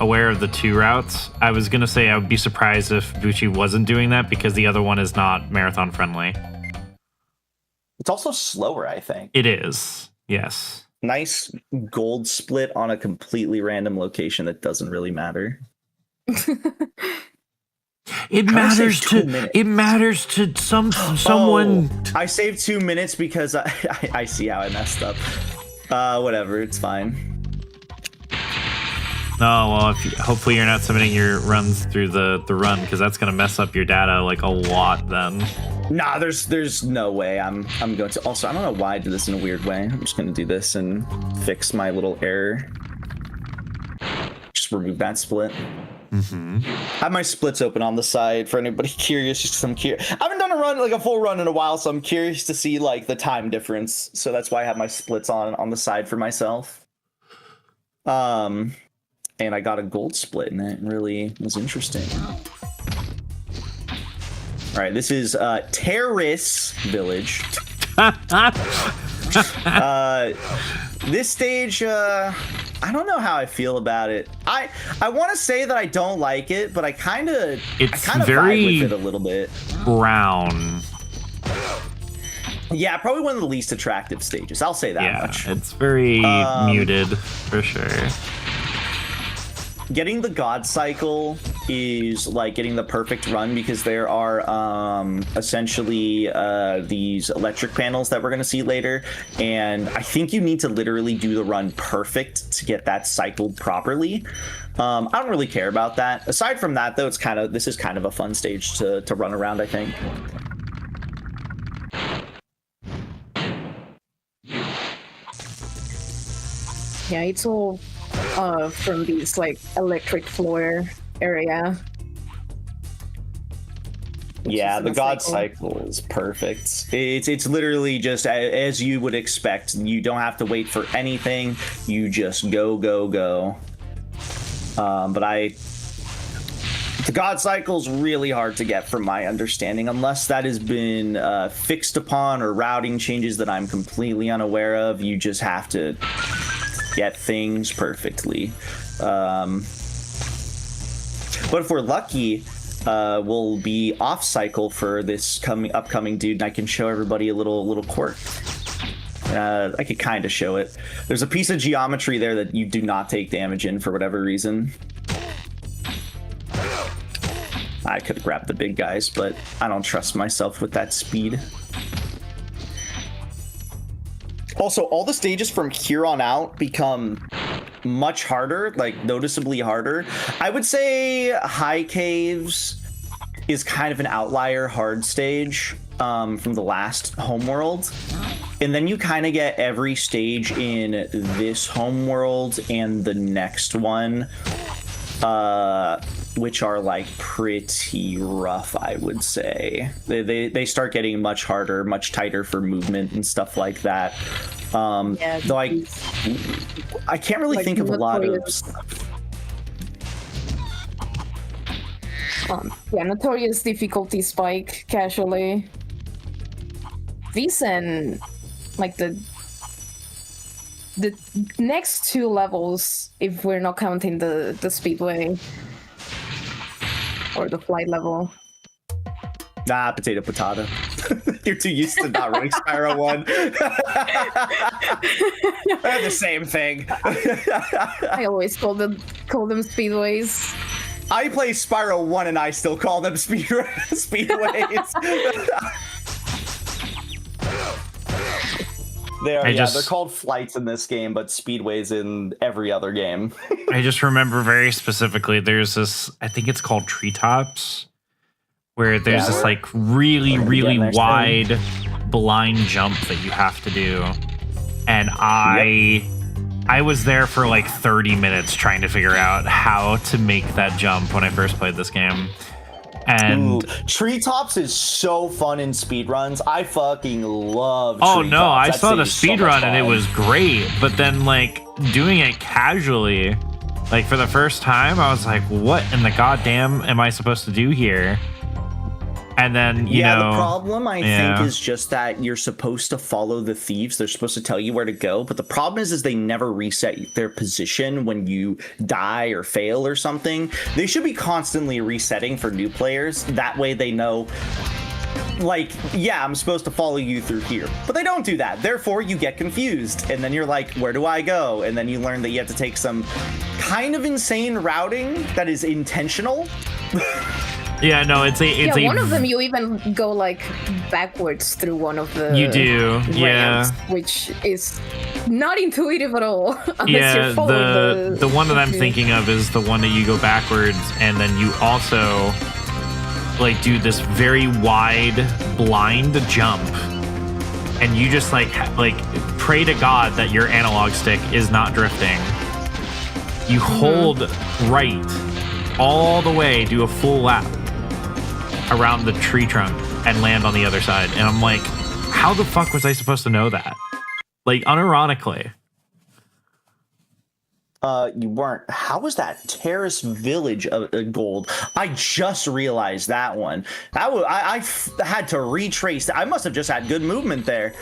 aware of the two routes. I was gonna say I would be surprised if Bucci wasn't doing that because the other one is not marathon friendly. It's also slower, I think. It is. Yes. Nice gold split on a completely random location that doesn't really matter. It matters to someone. Oh, I saved 2 minutes because I see how I messed up. Whatever, it's fine. Oh well, hopefully you're not submitting your runs through the run because that's gonna mess up your data like a lot then. Nah, there's no way I'm going to. Also, I don't know why I did this in a weird way. I'm just gonna do this and fix my little error. Just remove that split. Mm-hmm. I have my splits open on the side for anybody curious. Just because I'm curious. I haven't done a run, like a full run in a while, so I'm curious to see like the time difference. So that's why I have my splits on the side for myself. And I got a gold split, and it really was interesting. All right, this is Terrace Village. This stage, I don't know how I feel about it. I want to say that I don't like it, but I kind of very vibe with it a little bit. Brown. Yeah, probably one of the least attractive stages. I'll say that much. It's very muted for sure. Getting the God cycle is like getting the perfect run because there are essentially these electric panels that we're going to see later, and I think you need to literally do the run perfect to get that cycled properly. I don't really care about that. Aside from that, though, this is kind of a fun stage to run around, I think. Yeah, it's all from this like electric floor area. Yeah, the God cycle is perfect. It's literally just as you would expect. You don't have to wait for anything. You just go. But the God cycle is really hard to get from my understanding, unless that has been fixed upon or routing changes that I'm completely unaware of. You just have to get things perfectly. But if we're lucky, we'll be off cycle for this upcoming dude, and I can show everybody a little quirk. I could kind of show it. There's a piece of geometry there that you do not take damage in for whatever reason. I could have grabbed the big guys, but I don't trust myself with that speed. Also, all the stages from here on out become much harder, like noticeably harder. I would say High Caves is kind of an outlier hard stage from the last homeworld. And then you kind of get every stage in this homeworld and the next one, which are like pretty rough, I would say. They start getting much harder, much tighter for movement and stuff like that. Yeah, though I can't really think of a lot of yeah, notorious difficulty spike casually. These and like the next two levels, if we're not counting the speedway or the flight level. Nah, potato. You're too used to not running Spyro 1. They're the same thing. I always call them speedways. I play Spyro 1 and I still call them speedways. They're called flights in this game, but speedways in every other game. I just remember very specifically there's this, I think it's called Treetops, where there's this like really wide blind jump that you have to do. And I was there for like 30 minutes trying to figure out how to make that jump when I first played this game. And Treetops is so fun in speedruns. I fucking love Oh Treetops. no, I That saw the stage is so speedrun much and it fun. was great, but then like doing it casually, like for the first time, I was like, what in the goddamn am I supposed to do here? And then, you know... the problem, I think, is just that you're supposed to follow the thieves. They're supposed to tell you where to go. But the problem is they never reset their position when you die or fail or something. They should be constantly resetting for new players. That way they know, like, yeah, I'm supposed to follow you through here. But they don't do that. Therefore, you get confused. And then you're like, where do I go? And then you learn that you have to take some kind of insane routing that is intentional. Yeah, no, it's one of them you even go like backwards through one of the You do, ramps, which is not intuitive at all. Yeah, you're following the one that I'm thinking of is the one that you go backwards and then you also like do this very wide blind jump, and you just like pray to God that your analog stick is not drifting. You hold right all the way, do a full lap around the tree trunk and land on the other side. And I'm like, how the fuck was I supposed to know that? Like, unironically. You weren't. How was that Terrace Village a gold? I just realized that one. I had to retrace. I must have just had good movement there.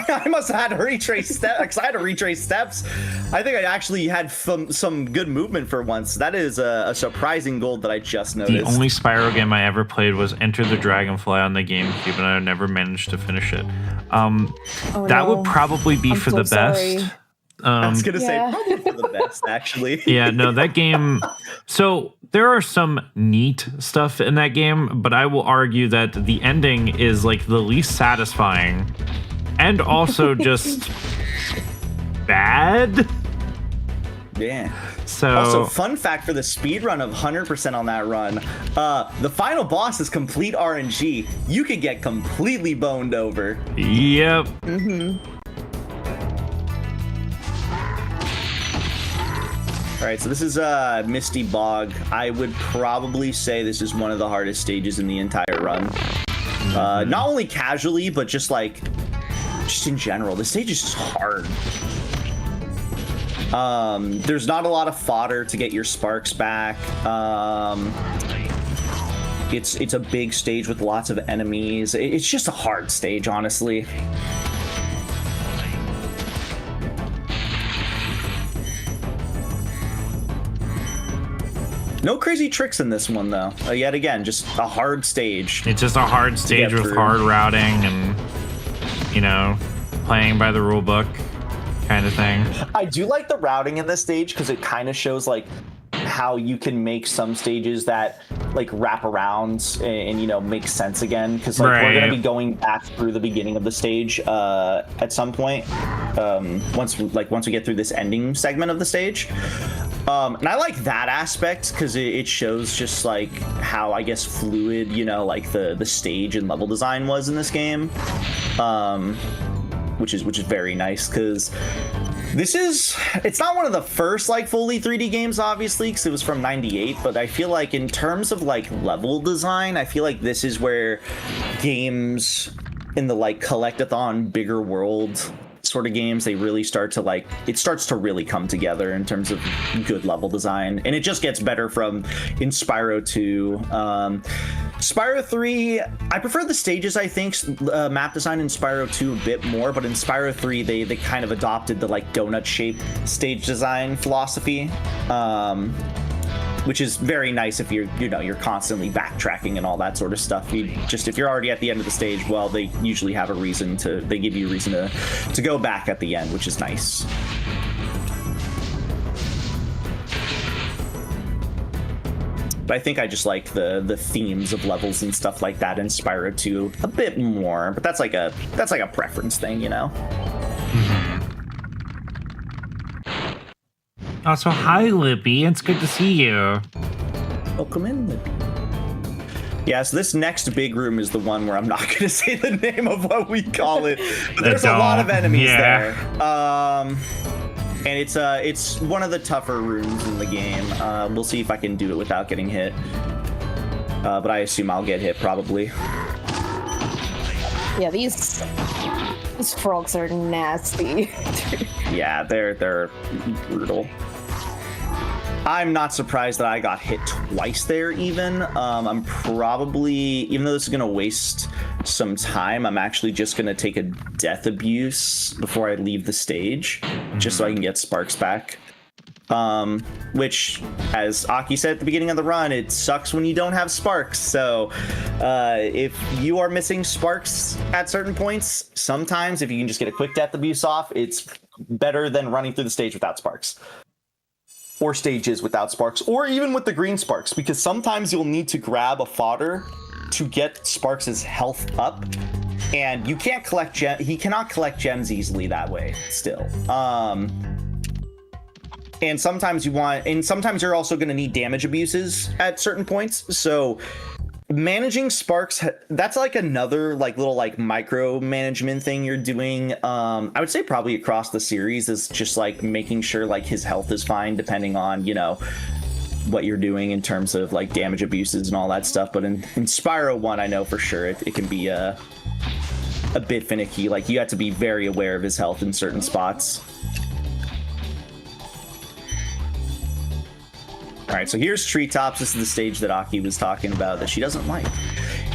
I must have had to retrace steps because I had to retrace steps. I think I actually had some good movement for once. That is a surprising gold that I just noticed. The only Spyro game I ever played was Enter the Dragonfly on the GameCube, and I never managed to finish it. That would probably be for the best. I was gonna say probably for the best, actually. Yeah, no, that game. So there are some neat stuff in that game, but I will argue that the ending is like the least satisfying, and also just bad. Yeah. So also, fun fact for the speed run of 100% on that run, the final boss is complete RNG. You could get completely boned over. Yep. All right, so this is Misty Bog. I would probably say this is one of the hardest stages in the entire run. Not only casually, but just in general. The stage is just hard. There's not a lot of fodder to get your sparks back. It's a big stage with lots of enemies. It's just a hard stage, honestly. No crazy tricks in this one, though. Yet again, just a hard stage. It's just a hard stage with hard routing and, playing by the rule book kind of thing. I do like the routing in this stage because it kind of shows, how you can make some stages that, wrap around and make sense again. Because, we're going to be going back through the beginning of the stage at some point. Once we get through this ending segment of the stage. And I like that aspect because it shows just how I guess fluid the stage and level design was in this game, which is very nice because it's not one of the first fully 3D games, obviously, because it was from '98, but I feel like in terms of level design, I feel like this is where games in the collectathon bigger world sort of games, they really start to it starts to really come together in terms of good level design, and it just gets better from in Spyro 2. Spyro 3, I prefer the stages, I think, map design in Spyro 2 a bit more, but in Spyro 3 they kind of adopted the donut shaped stage design philosophy, which is very nice if you're constantly backtracking and all that sort of stuff. If you're already at the end of the stage, well, they usually have they give you a reason to go back at the end, which is nice. But I think I just like the themes of levels and stuff like that in Spyro 2 a bit more, but that's like a preference thing, Also, hi, Lippy. It's good to see you. Welcome in, Lippy. Yeah, so this next big room is the one where I'm not going to say the name of what we call it, but there's a lot of enemies there. And it's one of the tougher rooms in the game. We'll see if I can do it without getting hit. But I assume I'll get hit probably. Yeah, these frogs are nasty. Yeah, they're brutal. I'm not surprised that I got hit twice there even. I'm probably, even though this is going to waste some time, I'm actually just going to take a death abuse before I leave the stage, just so I can get sparks back. Which, as Aki said at the beginning of the run, it sucks when you don't have sparks. So if you are missing sparks at certain points, sometimes if you can just get a quick death abuse off, it's better than running through the stage without sparks. Or stages without sparks, or even with the green sparks, because sometimes you'll need to grab a fodder to get Sparks' health up, and you can't collect he cannot collect gems easily that way still. And sometimes sometimes you're also going to need damage abuses at certain points. So managing sparks, that's another little micro management thing you're doing. I would say probably across the series is just making sure his health is fine, depending on what you're doing in terms of damage abuses and all that stuff. But in Spyro 1, I know for sure it can be a bit finicky. You have to be very aware of his health in certain spots. All right, so here's Treetops. This is the stage that Aki was talking about that she doesn't like.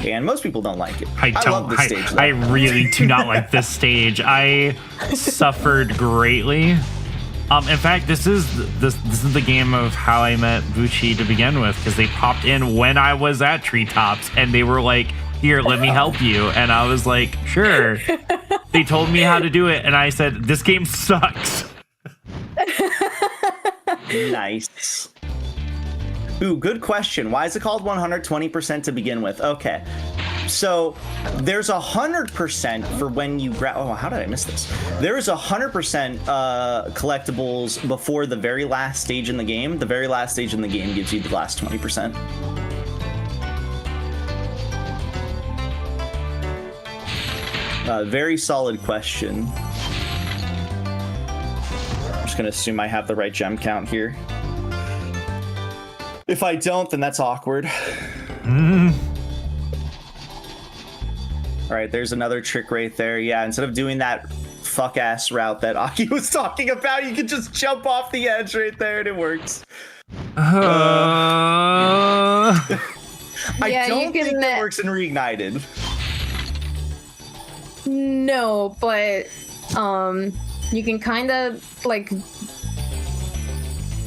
And most people don't like it. I love this stage, though. I really do not like this stage. I suffered greatly. In fact, this is the game of how I met Bucci to begin with, because they popped in when I was at Treetops and they were like, "Here, let me help you," and I was like, "Sure." They told me how to do it, and I said, "This game sucks." Nice. Ooh, good question. Why is it called 120% to begin with? Okay. So there's 100% for when you grab. Oh, how did I miss this? There is 100% collectibles before the very last stage in the game. The very last stage in the game gives you the last 20%. Very solid question. I'm just gonna assume I have the right gem count here. If I don't, then that's awkward. All right, there's another trick right there. Yeah, instead of doing that fuck-ass route that Aki was talking about, you can just jump off the edge right there and it works. I don't think it works in Reignited. No, but you can kind of like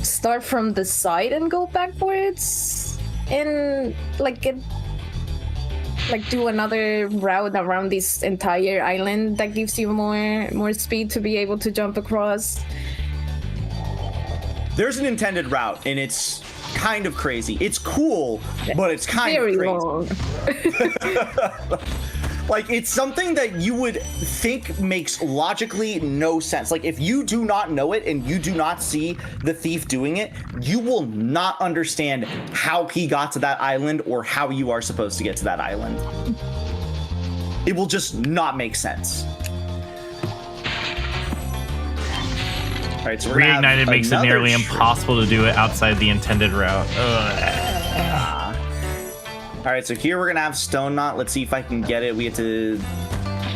start from the side and go backwards and like do another route around this entire island that gives you more speed to be able to jump across. There's an intended route and it's kind of crazy. It's cool, but it's kind of crazy. Long. Like, it's something that you would think makes logically no sense. Like, if you do not know it and you do not see the thief doing it, you will not understand how he got to that island or how you are supposed to get to that island. It will just not make sense. All right, so Reignited makes it nearly impossible to do it outside the intended route. All right, so here we're gonna have Stone Knot. Let's see if I can get it. We have to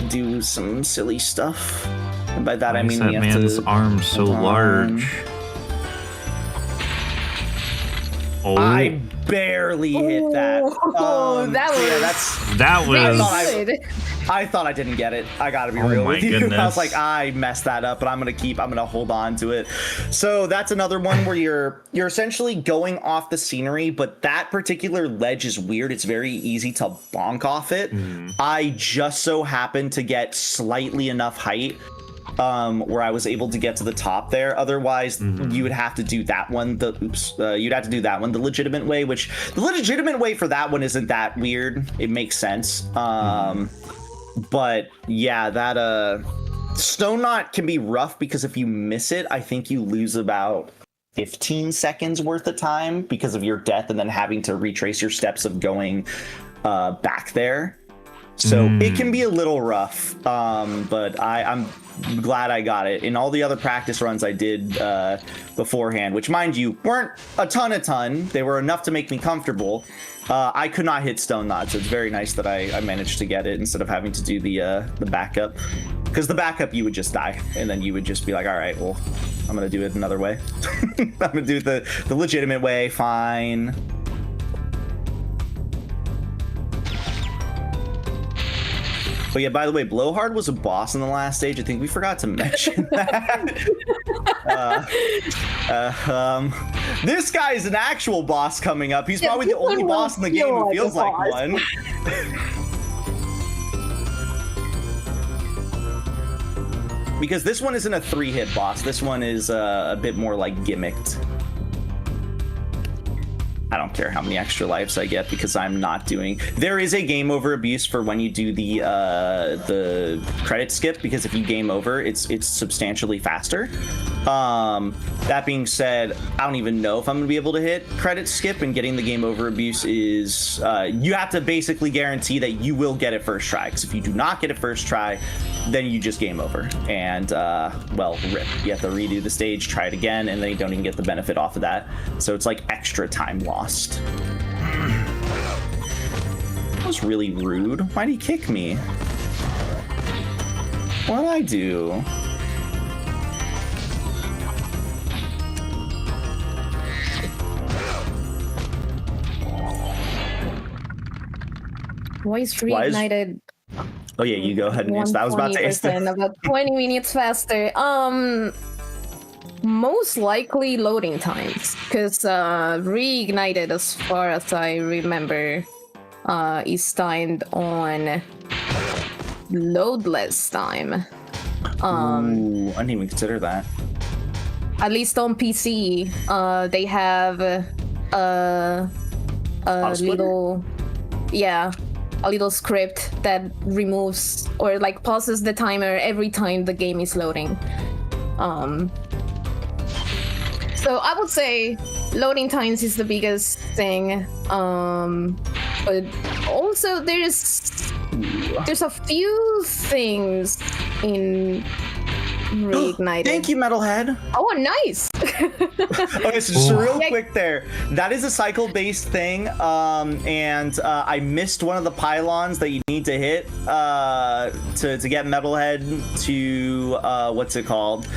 do some silly stuff, and by that I mean we have man's arms so large. Oh. I barely hit that. That was I thought I didn't get it. I gotta be real with you. I was like, I messed that up, but I'm gonna hold on to it. So that's another one where you're essentially going off the scenery, but that particular ledge is weird. It's very easy to bonk off it. I just so happened to get slightly enough height where I was able to get to the top there. Otherwise, you would have to do that one. You'd have to do that one the legitimate way, which the legitimate way for that one isn't that weird. It makes sense. But yeah, that Stone Knot can be rough because if you miss it, I think you lose about 15 seconds worth of time because of your death and then having to retrace your steps of going back there. So it can be a little rough, but I'm glad I got it. In all the other practice runs I did beforehand, which mind you weren't a ton, they were enough to make me comfortable. I could not hit Stone Knot, so it's very nice that I managed to get it instead of having to do the backup. Because the backup, you would just die, and then you would just be like, all right, well, I'm gonna do it another way. I'm gonna do the legitimate way, fine. But yeah, by the way, Blowhard was a boss in the last stage. I think we forgot to mention that. This guy is an actual boss coming up. He's probably the only boss in the game who feels like one. Because this one isn't a 3-hit boss. This one is a bit more like gimmicked. I don't care how many extra lives I get because I'm not doing. There is a game over abuse for when you do the credit skip, because if you game over, it's substantially faster. That being said, I don't even know if I'm gonna be able to hit credit skip, and getting the game over abuse is you have to basically guarantee that you will get it first try, because if you do not get it first try, then you just game over, and well, rip. You have to redo the stage, try it again, and then you don't even get the benefit off of that. So it's like extra time lost. That was really rude. Why'd he kick me? What'd I do? Why is Why is- reignited Oh yeah, you go ahead and answer. I was about to answer. 120%, about 20 minutes faster? Most likely loading times, because reignited, as far as I remember, is timed on loadless time. Ooh, I didn't even consider that. At least on PC, they have a little, a little script that removes or like pauses the timer every time the game is loading. So I would say loading times is the biggest thing. But also there's a few things in reignited. Thank you, Metalhead. Oh, nice. Okay, so just real quick there. That is a cycle-based thing, and I missed one of the pylons that you need to hit to get Metalhead to what's it called?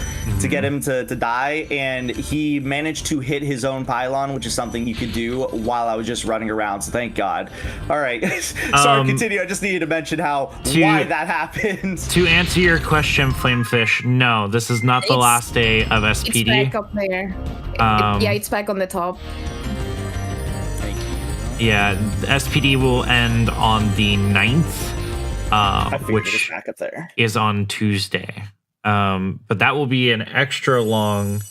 To get him to die, and he managed to hit his own pylon, which is something you could do while I was just running around. So thank God. All right, sorry, continue. I just needed to mention why that happened. To answer your question, Flamefish, no, this is not the last day of SPD. It's back up there. Yeah, it's back on the top. Yeah, the SPD will end on the 9th, which back up there. is on Tuesday. But that will be an extra long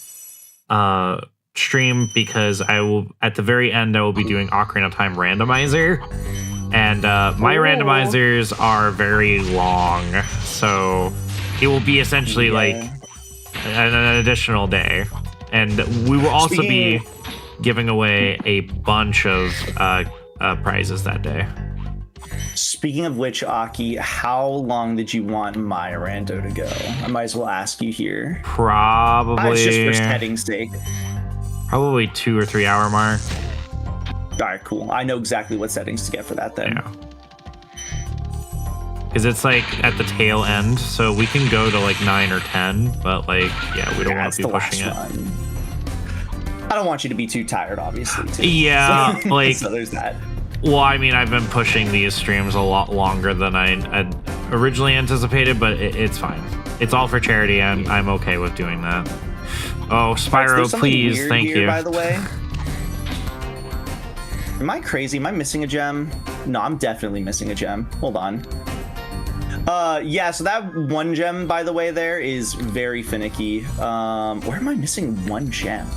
stream because I will, at the very end, I will be doing Ocarina of Time randomizer. And my randomizers are very long. So it will be essentially like an additional day. And we will also be giving away a bunch of prizes that day. Speaking of which, Aki, how long did you want my rando to go? I might as well ask you here. Probably just for setting's sake. Probably 2 or 3 hour mark. All right, cool. I know exactly what settings to get for that then. Yeah. Because it's like at the tail end, so we can go to like 9 or 10, but like, yeah, we don't want to be pushing it. I don't want you to be too tired, obviously. Too. Yeah, so, like. So there's that. Well, I mean, I've been pushing these streams a lot longer than I had originally anticipated, but it's fine. It's all for charity, and I'm okay with doing that. Oh, Spyro, please, thank you. By the way, am I crazy? Am I missing a gem? No, I'm definitely missing a gem. Hold on. Yeah, so that one gem, by the way, there is very finicky. Where am I missing one gem?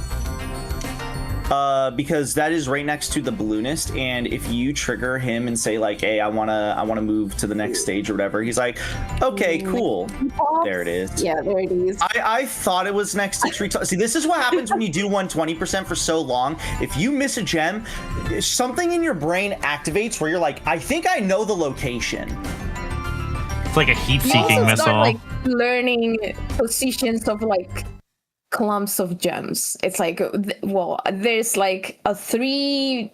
Because that is right next to the balloonist, and if you trigger him and say like, "Hey, I wanna move to the next stage or whatever," he's like, "Okay, cool." There it is. Yeah, there it is. I thought it was next to Tree Top. See, this is what happens when you do 120% for so long. If you miss a gem, something in your brain activates where you're like, "I think I know the location." It's like a heat-seeking missile. Start, like learning positions of like clumps of gems. It's like, well, there's like a 3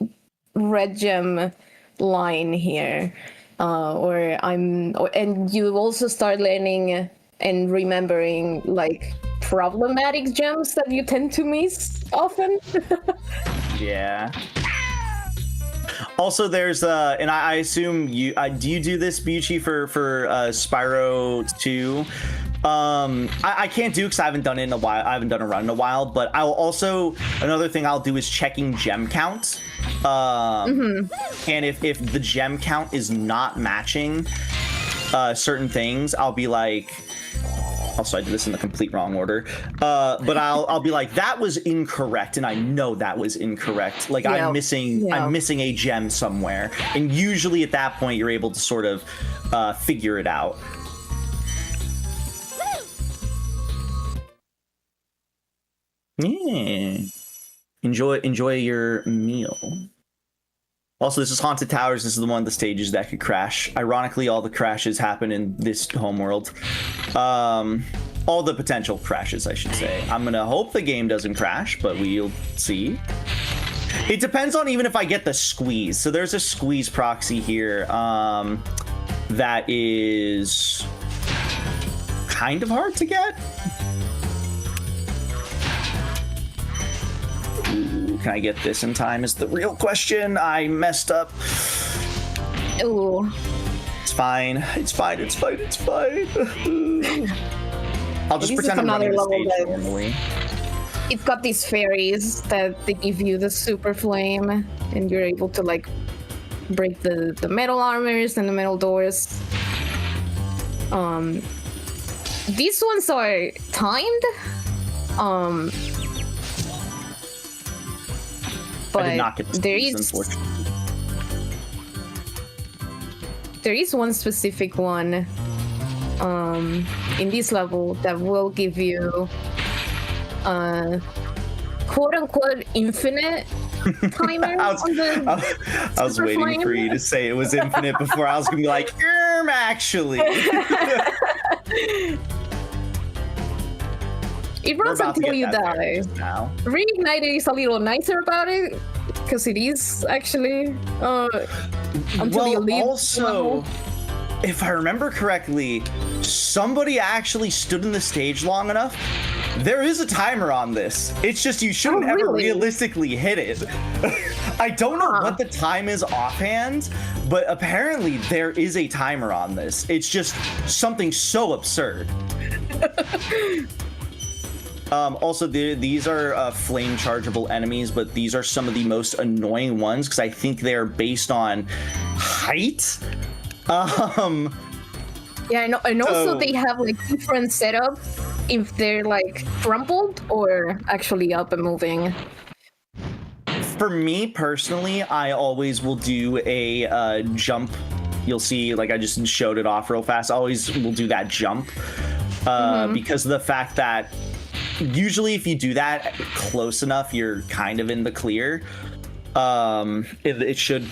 red gem line here, and you also start learning and remembering like problematic gems that you tend to miss often. Yeah. Also, there's and I assume you do you do this, Bucci, for Spyro 2? I can't do because I haven't done it in a while. I haven't done a run in a while, but I'll also, another thing I'll do is checking gem count. And if the gem count is not matching certain things, I'll be like, also I did this in the complete wrong order, but I'll be like, that was incorrect, and I know that was incorrect. Like I'm missing a gem somewhere, and usually at that point you're able to sort of figure it out. Yeah. Enjoy your meal. Also, this is Haunted Towers. This is one of the stages that could crash. Ironically, all the crashes happen in this homeworld. All the potential crashes, I should say. I'm gonna hope the game doesn't crash, but we'll see. It depends on even if I get the squeeze. So there's a squeeze proxy here that is kind of hard to get. Ooh, can I get this in time is the real question. I messed up. Ooh. It's fine. It's fine. It's fine. It's fine. I'll just This is pretend I'm running another the level stage that- normally. It's got these fairies that they give you the super flame, and you're able to like break the metal armors and the metal doors. These ones are timed. But I did not get the there squeeze, is unfortunately. there is one specific one in this level that will give you quote unquote infinite timer I was, on the I was super waiting for flame. you to say it was infinite before I was gonna be like, actually. It We're runs about to until get you that die. there now. Reignited is a little nicer about it because it is actually until you Well, leave. the also, level. if I remember correctly, somebody actually stood in the stage long enough. There is a timer on this. It's just you shouldn't Oh, ever really? realistically hit it. I don't know what the time is offhand, but apparently there is a timer on this. It's just something so absurd. Also, these are flame chargeable enemies, but these are some of the most annoying ones because I think they are based on height. Yeah, and also So- they have like different setups if they're like crumpled or actually up and moving. For me personally, I always will do a jump. You'll see, like I just showed it off real fast. I always will do that jump because of the fact that usually if you do that close enough, you're kind of in the clear. It should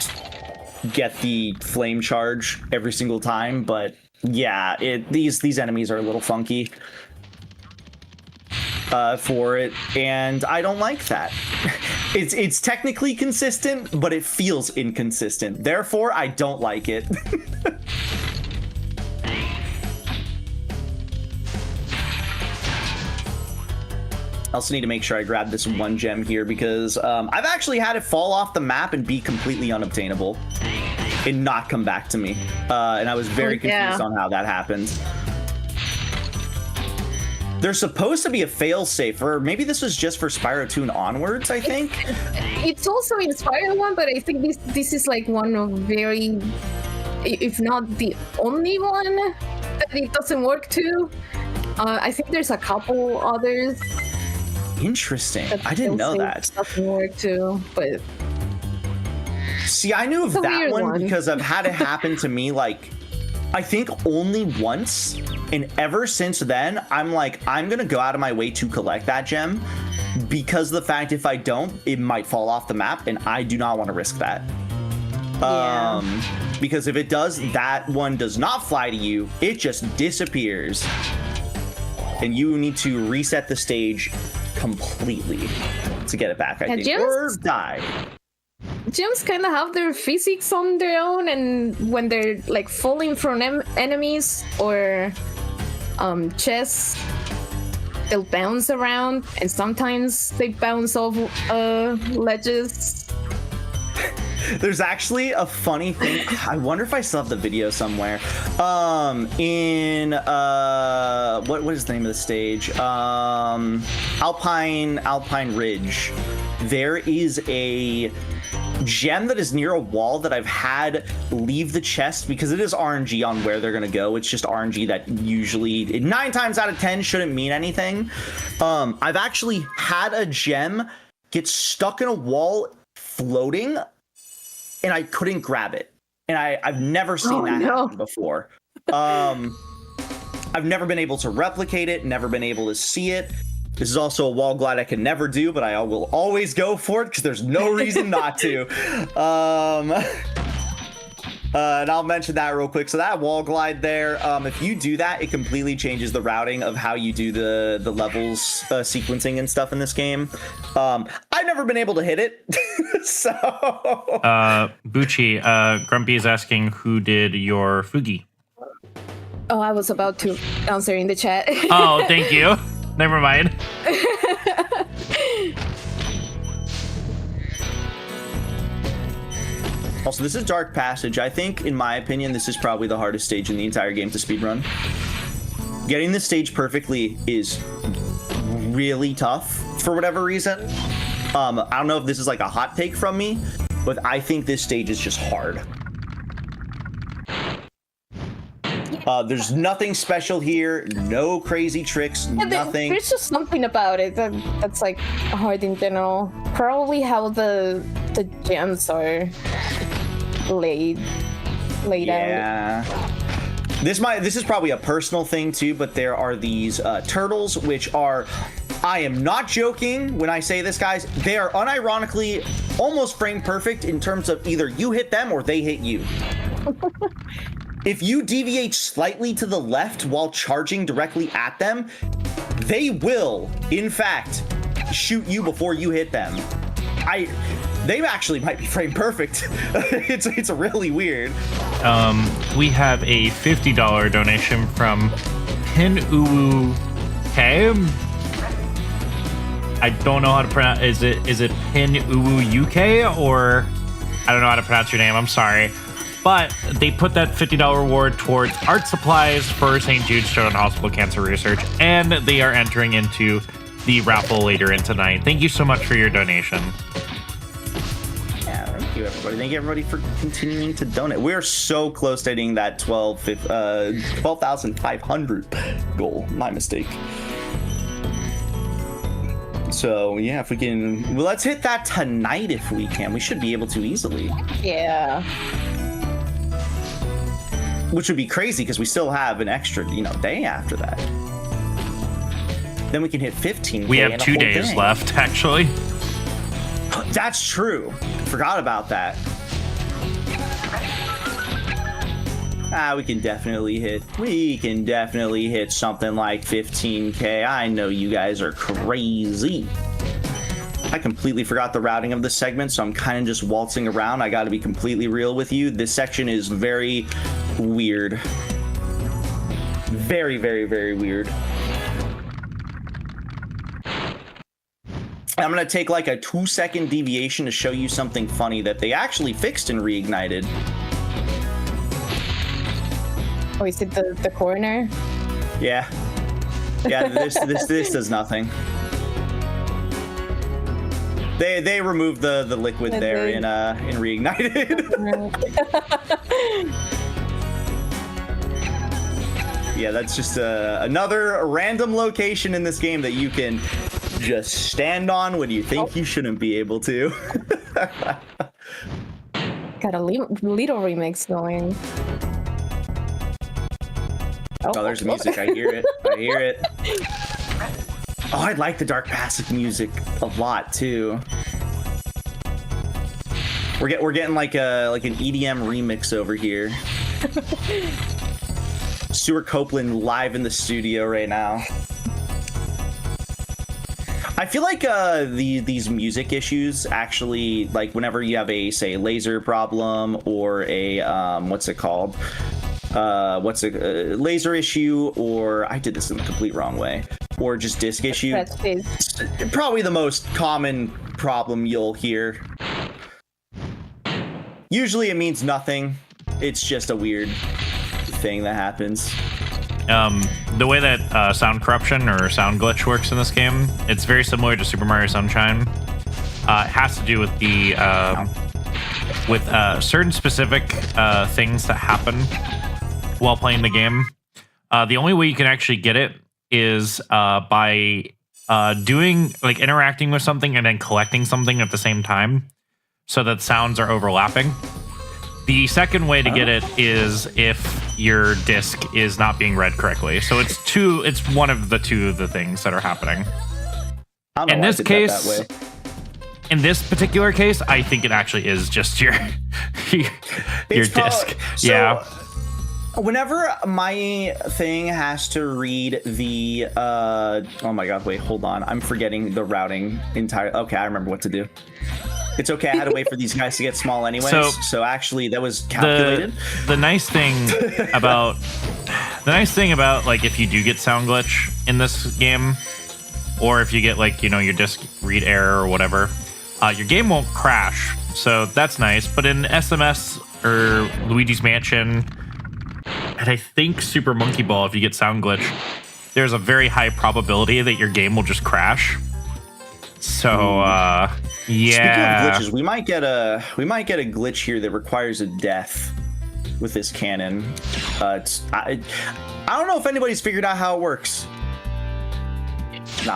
get the flame charge every single time, but yeah, these enemies are a little funky for it, and I don't like that. It's technically consistent, but it feels inconsistent. Therefore, I don't like it. I also need to make sure I grab this one gem here because I've actually had it fall off the map and be completely unobtainable and not come back to me. And I was very confused on how that happened. There's supposed to be a failsafe, or maybe this was just for Spyro 2 and onwards, I think. It's also in Spyro 1, but I think this is like one of very, if not the only one that it doesn't work to. I think there's a couple others. Interesting. That I didn't know failsafe that. doesn't work too, but See, I knew of It's a that weird one one. because I've had it happen to me, like, I think only once. And ever since then, I'm like, I'm going to go out of my way to collect that gem because of the fact if I don't, it might fall off the map, and I do not want to risk that. Yeah. Because if it does, that one does not fly to you. It just disappears. And you need to reset the stage completely to get it back, I think. gems- Or die. gems kind of have their physics on their own, and when they're like falling from enemies or chests, they'll bounce around, and sometimes they bounce off ledges. There's actually a funny thing. I wonder if I still have the video somewhere. In what is the name of the stage? Alpine Ridge. There is a gem that is near a wall that I've had leave the chest because it is RNG on where they're gonna go. It's just RNG that usually 9 times out of 10 shouldn't mean anything. I've actually had a gem get stuck in a wall floating, and I couldn't grab it. And I've never seen that happen before. I've never been able to replicate it, never been able to see it. This is also a wall glide I can never do, but I will always go for it because there's no reason not to. And I'll mention that real quick. So that wall glide there, if you do that, it completely changes the routing of how you do the levels sequencing and stuff in this game. I've never been able to hit it. So Bucci, Grumpy is asking who did your Fugi. Oh, I was about to answer in the chat. Oh, thank you. Never mind. Also, this is Dark Passage. I think, in my opinion, this is probably the hardest stage in the entire game to speedrun. Getting this stage perfectly is really tough for whatever reason. I don't know if this is like a hot take from me, but I think this stage is just hard. There's nothing special here, no crazy tricks, nothing. There's just something about it that's like hard in general. Probably how the gems are laid out. This is probably a personal thing too, but there are these turtles which are, I am not joking when I say this, guys, they are unironically almost frame perfect in terms of either you hit them or they hit you. If you deviate slightly to the left while charging directly at them, they will, in fact, shoot you before you hit them. They actually might be frame perfect. It's really weird. We have a $50 donation from Pinuwu K. I don't know how to pronounce. Is it Pinuwu UK, or I don't know how to pronounce your name. I'm sorry. But they put that $50 reward towards art supplies for St. Jude's Children's Hospital Cancer Research, and they are entering into the raffle later in tonight. Thank you so much for your donation. Yeah, thank you, everybody. Thank you, everybody, for continuing to donate. We're so close to hitting that 12,500 goal. My mistake. So, yeah, if we can... Well, let's hit that tonight if we can. We should be able to easily. Yeah. Which would be crazy because we still have an extra, day after that. Then we can hit 15. We have 2 days left, actually. That's true. Forgot about that. We can definitely hit something like 15K. I know you guys are crazy. I completely forgot the routing of this segment, so I'm kind of just waltzing around. I got to be completely real with you. This section is very weird. Very, very, very weird. I'm going to take like a 2-second deviation to show you something funny that they actually fixed in Reignited. Oh, is it the corner? Yeah. Yeah, this does nothing. They removed the liquid there in Reignited. Yeah, that's just another random location in this game that you can just stand on when you think you shouldn't be able to. Got a little remix going. Oh, there's music. I hear it. Oh, I like the Dark Passage music a lot too. We're getting like an EDM remix over here. Stuart Copeland live in the studio right now. I feel like these music issues actually, like whenever you have a laser problem or a laser issue, or I did this in the complete wrong way, or just disc issue. It's probably the most common problem you'll hear. Usually it means nothing. It's just a weird thing that happens. The way that sound corruption or sound glitch works in this game, it's very similar to Super Mario Sunshine. It has to do with the certain specific things that happen while playing the game. The only way you can actually get it is by interacting with something and then collecting something at the same time, so that sounds are overlapping. The second way to get it is if your disc is not being read correctly. So it's one of the two of the things that are happening. In this case, in this particular case, I think it actually is just your disc. Yeah. Whenever my thing has to read the oh my god, wait, hold on. I'm forgetting the routing entirely. Okay, I remember what to do. It's okay, I had to wait for these guys to get small anyways. So actually that was calculated. The nice thing about like if you do get sound glitch in this game, or if you get like, your disc read error or whatever, your game won't crash. So that's nice. But in SMS or Luigi's Mansion, and I think Super Monkey Ball, if you get sound glitch, there's a very high probability that your game will just crash. So yeah. Speaking of glitches, we might get a glitch here that requires a death with this cannon. I don't know if anybody's figured out how it works.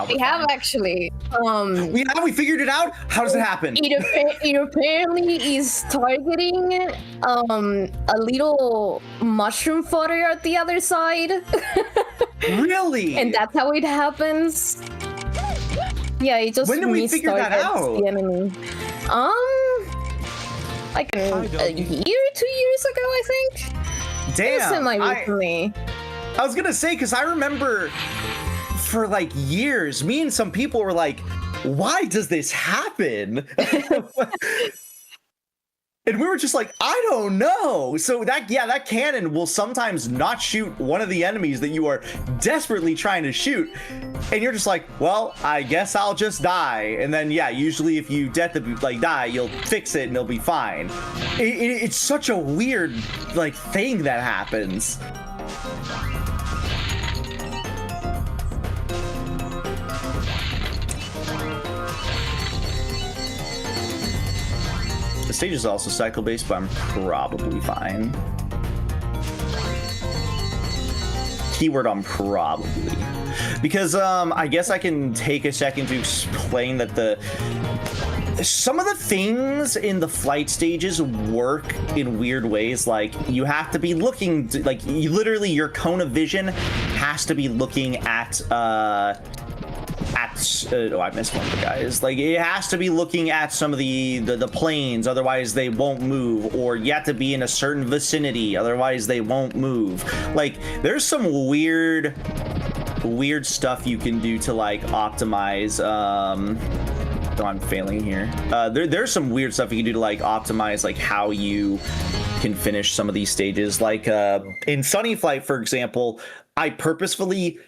We have actually. We figured it out. How does it happen? It apparently is targeting a little mushroom fodder at the other side. Really? And that's how it happens. Yeah, it just when did we figure that out? The enemy. Like a year, 2 years ago, I think. Damn. Semi-recently. I was gonna say, because I remember for like years, me and some people were like, why does this happen? And we were just like, I don't know. So that cannon will sometimes not shoot one of the enemies that you are desperately trying to shoot. And you're just like, well, I guess I'll just die. And then, yeah, usually if you die, you'll fix it and it'll be fine. It's such a weird, like, thing that happens. The stage is also cycle-based, but I'm probably fine. Keyword on probably. Because I guess I can take a second to explain that some of the things in the flight stages work in weird ways. Like, you have to be looking to, like, literally your cone of vision has to be looking at I missed one of the guys. Like, it has to be looking at some of the planes, otherwise they won't move, or you have to be in a certain vicinity, otherwise they won't move. Like, there's some weird stuff you can do to, like, optimize. Oh, I'm failing here. There's some weird stuff you can do to, like, optimize, like, how you can finish some of these stages. Like, in Sunny Flight, for example, I purposefully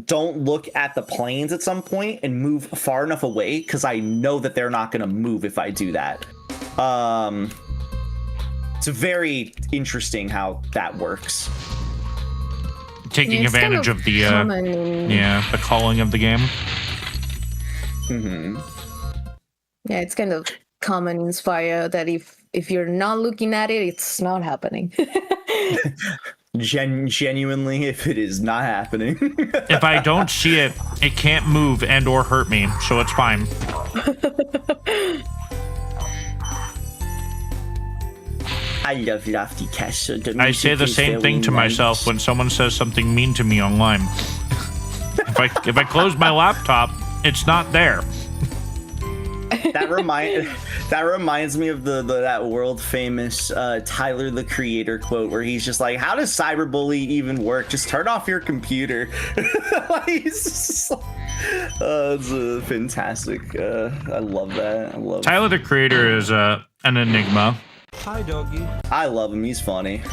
don't look at the planes at some point and move far enough away because I know that they're not going to move if I do that. It's very interesting how that works. Taking advantage of the the calling of the game. Mm-hmm. Yeah, it's kind of common in Spyro that if you're not looking at it, it's not happening. Genuinely, if it is not happening. If I don't see it, it can't move and or hurt me, so it's fine. I love Lofty Castle. I say the same thing to myself when someone says something mean to me online. If I close my laptop, it's not there. That reminds me of that world famous Tyler the Creator quote where he's just like, "How does cyberbully even work? Just turn off your computer." It's fantastic. I love that. Tyler the Creator is an enigma. Hi, doggy. I love him. He's funny. All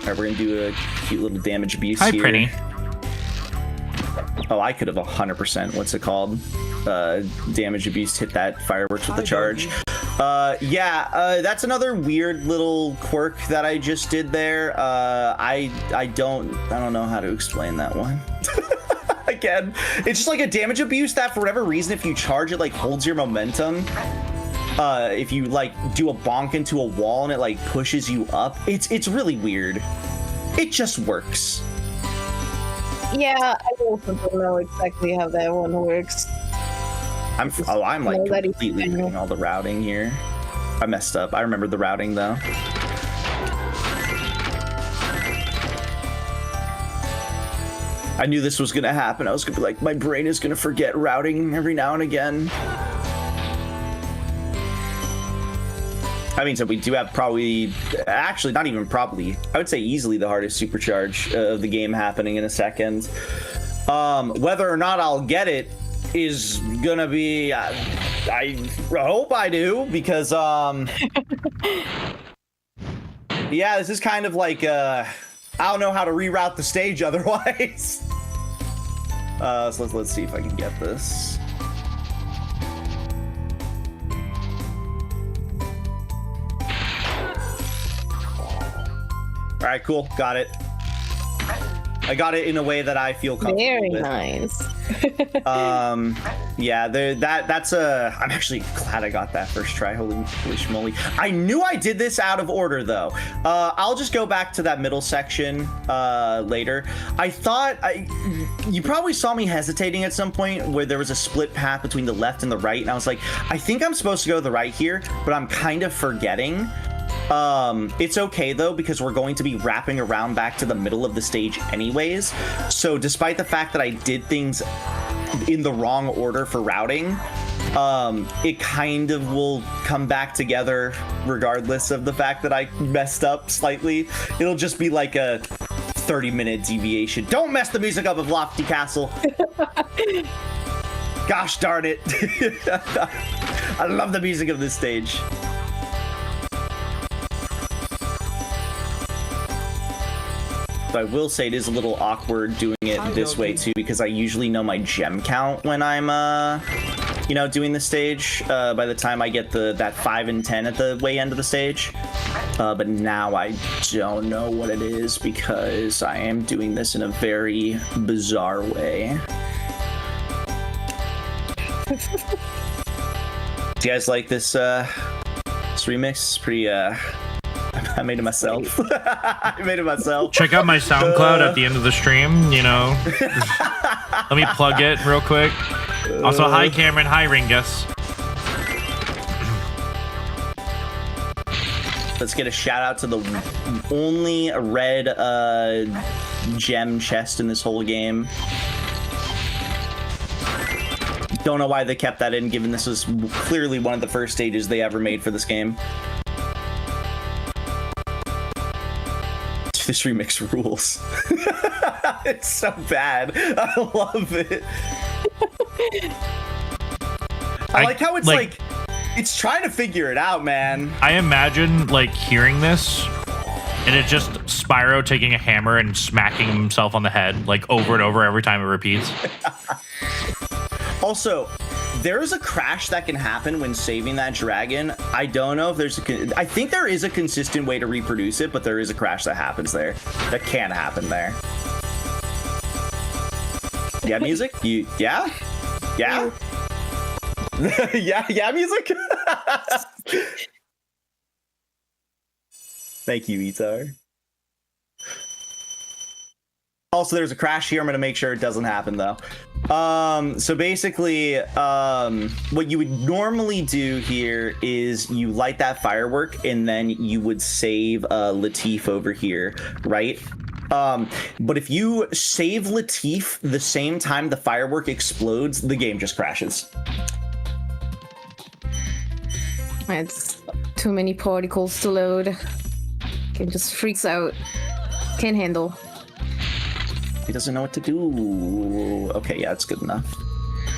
right, we're gonna do a cute little damage abuse Hi, here. Pretty. Oh, I could have 100%. What's it called? Damage abuse. Hit that fireworks with the charge. That's another weird little quirk that I just did there. I don't know how to explain that one. Again, it's just like a damage abuse that for whatever reason, if you charge it, like holds your momentum. If you like do a bonk into a wall and it like pushes you up, it's really weird. It just works. Yeah, I also don't know exactly how that one works. I'm like completely doing all the routing here. I messed up. I remember the routing though. I knew this was gonna happen. I was gonna be like, my brain is gonna forget routing every now and again. I mean, so we do have probably, actually not even probably, I would say easily the hardest supercharge of the game happening in a second. Whether or not I'll get it is gonna be, I hope I do, because yeah, this is kind of like I don't know how to reroute the stage otherwise. So let's see if I can get this. right, cool. Got it. I got it in a way that I feel comfortable Very with. nice. Yeah, that's a. I'm actually glad I got that first try. Holy schmoly! I knew I did this out of order though. I'll just go back to that middle section later. I thought you probably saw me hesitating at some point where there was a split path between the left and the right, and I was like, I think I'm supposed to go to the right here, but I'm kind of forgetting. It's okay though, because we're going to be wrapping around back to the middle of the stage anyways. So despite the fact that I did things in the wrong order for routing, it kind of will come back together regardless of the fact that I messed up slightly. It'll just be like a 30-minute deviation. Don't mess the music up of Lofty Castle. Gosh darn it. I love the music of this stage. But I will say it is a little awkward doing it this way too, because I usually know my gem count when I'm, you know, doing the stage. By the time I get that 5 and 10 at the way end of the stage, but now I don't know what it is because I am doing this in a very bizarre way. Do you guys like this remix? It's pretty. I made it myself. I made it myself. Check out my SoundCloud at the end of the stream, you know. Let me plug it real quick. Also, hi Cameron, hi Ringus. Let's get a shout out to the only red gem chest in this whole game. Don't know why they kept that in, given this was clearly one of the first stages they ever made for this game. This remix rules. It's so bad. I love it. I like how it's like it's trying to figure it out, man. I imagine like hearing this and it's just Spyro taking a hammer and smacking himself on the head like over and over every time it repeats. Also, there's a crash that can happen when saving that dragon. I don't know if there's I think there is a consistent way to reproduce it, but there is a crash that happens there. That can happen there. Yeah, music? Yeah? Yeah? yeah, music? Thank you, Itar. Also, there's a crash here. I'm gonna make sure it doesn't happen though. So basically, what you would normally do here is you light that firework and then you would save Latif over here, right? But if you save Latif the same time the firework explodes, the game just crashes. It's too many particles to load. Game just freaks out. Can't handle. He doesn't know what to do. Okay, yeah, it's good enough.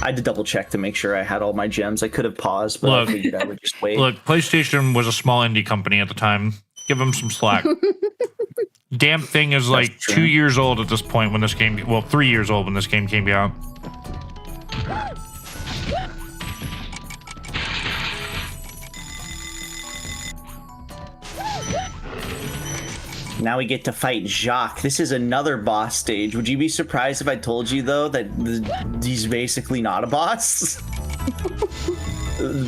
I had to double check to make sure I had all my gems. I could have paused, but I figured I would just wait. Look, PlayStation was a small indie company at the time. Give them some slack. Damn thing is like 2 years old at this point when this game, well, 3 years old when this game came out. Now we get to fight Jacques. This is another boss stage. Would you be surprised if I told you, though, that he's basically not a boss?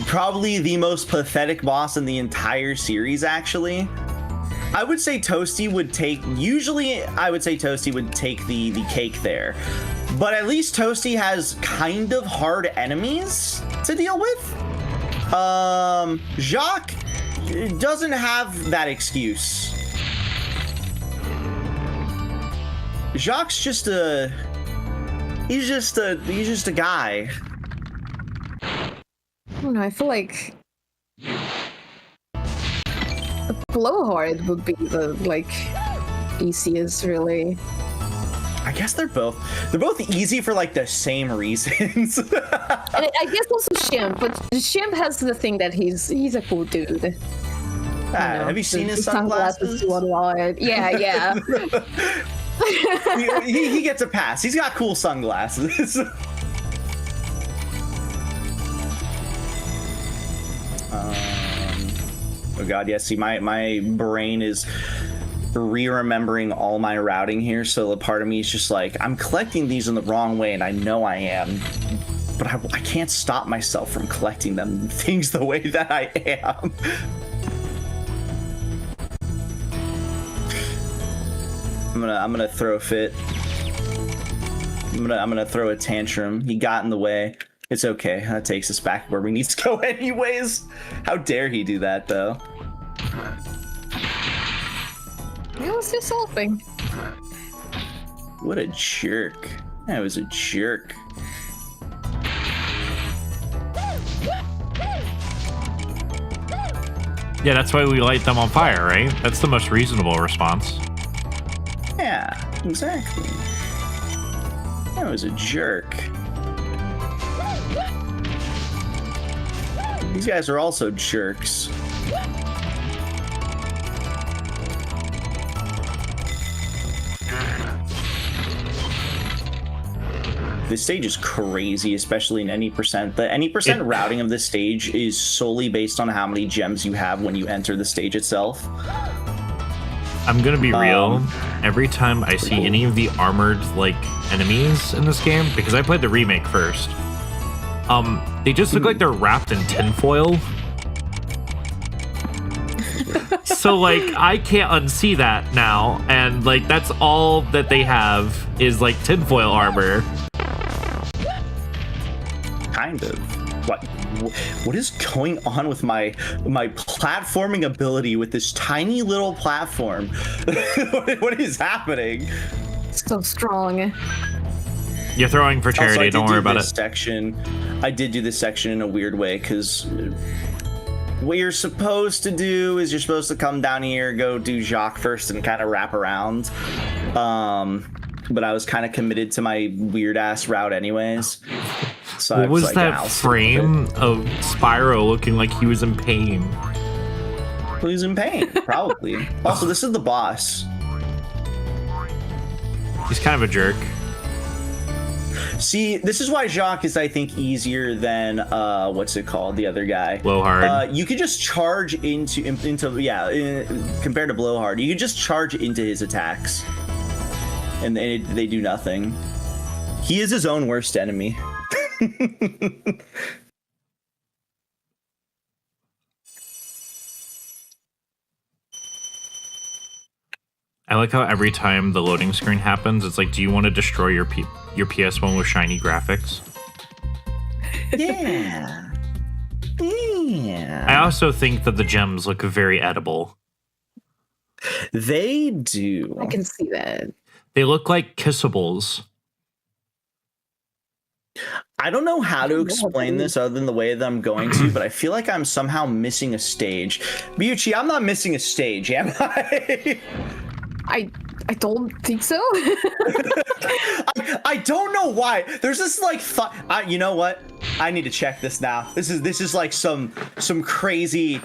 Probably the most pathetic boss in the entire series, actually. I would say Toasty would take... Usually, I would say Toasty would take the cake there. But at least Toasty has kind of hard enemies to deal with. Jacques doesn't have that excuse. Jacques just a guy. I don't know, I feel like a blowhard would be the easiest, really. I guess they're both easy for like the same reasons. And I guess also Shimp, but Shimp has the thing that he's a cool dude. Have you seen his sunglasses? Yeah. he gets a pass. He's got cool sunglasses. Oh god, yeah. See, my brain is re-remembering all my routing here, so a part of me is just like, I'm collecting these in the wrong way, and I know I am, but I can't stop myself from collecting them things the way that I am. I'm gonna throw a fit. I'm gonna throw a tantrum. He got in the way. It's okay. That takes us back where we need to go anyways. How dare he do that, though? It was just helping. What a jerk. That was a jerk. Yeah, that's why we light them on fire, right? That's the most reasonable response. Yeah, exactly. That was a jerk. These guys are also jerks. This stage is crazy, especially in any percent. The any percent routing of this stage is solely based on how many gems you have when you enter the stage itself. I'm gonna be real. Every time I see any of the armored like enemies in this game, because I played the remake first, they just look like they're wrapped in tinfoil. So like I can't unsee that now, and like that's all that they have is like tinfoil armor. Kind of. What is going on with my platforming ability with this tiny little platform? What is happening? So strong. You're throwing for charity. Don't worry about it. I did do this section in a weird way because what you're supposed to do is you're supposed to come down here, go do Jacques first, and kind of wrap around. But I was kind of committed to my weird ass route anyways. So what was like, that frame of Spyro looking like he was in pain? Well, he's in pain, probably. Also, this is the boss. He's kind of a jerk. See, this is why Jacques is, I think, easier than what's it called? The other guy. Blowhard. You could just charge into compared to Blowhard, you could just charge into his attacks, and they do nothing. He is his own worst enemy. I like how every time the loading screen happens, it's like, do you want to destroy your PS1 with shiny graphics? Yeah. Yeah. I also think that the gems look very edible. They do. I can see that. They look like kissables. I don't know how to explain this other than the way that I'm going to, but I feel like I'm somehow missing a stage. Miyuchi, I'm not missing a stage, am I? I don't think so. I don't know why. There's this like thought. You know what? I need to check this now. This is like some crazy.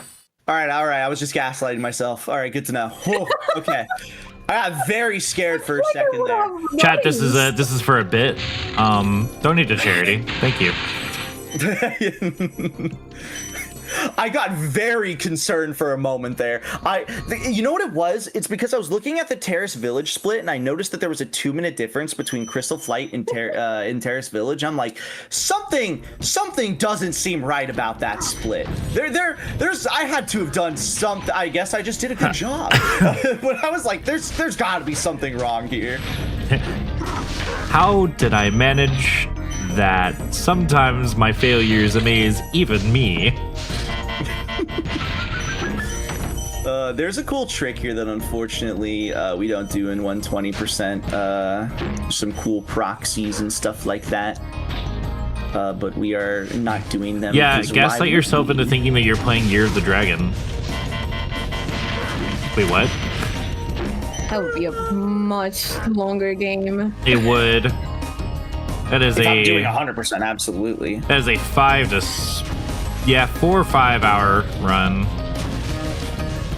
All right. I was just gaslighting myself. All right, good to know. Whoa, okay. I got very scared for a second there. Chat, this is for a bit. Donate to charity. Thank you. I got very concerned for a moment there. You know what it was? It's because I was looking at the Terrace Village split, and I noticed that there was a 2-minute difference between Crystal Flight and Terrace Village. I'm like, something doesn't seem right about that split. There's I had to have done something. I guess I just did a good job. But I was like, there's got to be something wrong here. How did I manage that? Sometimes my failures amaze even me. There's a cool trick here that unfortunately we don't do in 120%. Some cool proxies and stuff like that. But we are not doing them. Yeah, gaslight yourself into thinking that you're playing Year of the Dragon. Wait, what? That would be a much longer game. It would. That is I'm doing 100%, absolutely. That is a 4 or 5 hour run.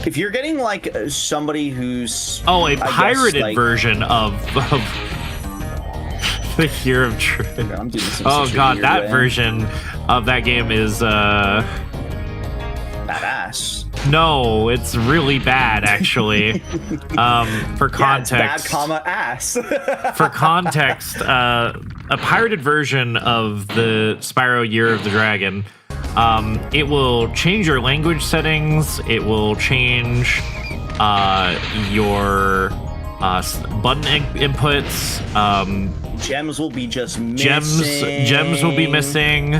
If you're getting like somebody who's a pirated version of the Year of Dragon. I'm doing this in Oh such a god, weird that way. version of that game is badass. No, it's really bad, actually. For context, yeah, it's bad, comma ass. for context, a pirated version of the Spyro Year of the Dragon. It will change your language settings. It will change your button inputs. Gems will be just missing. Gems will be missing.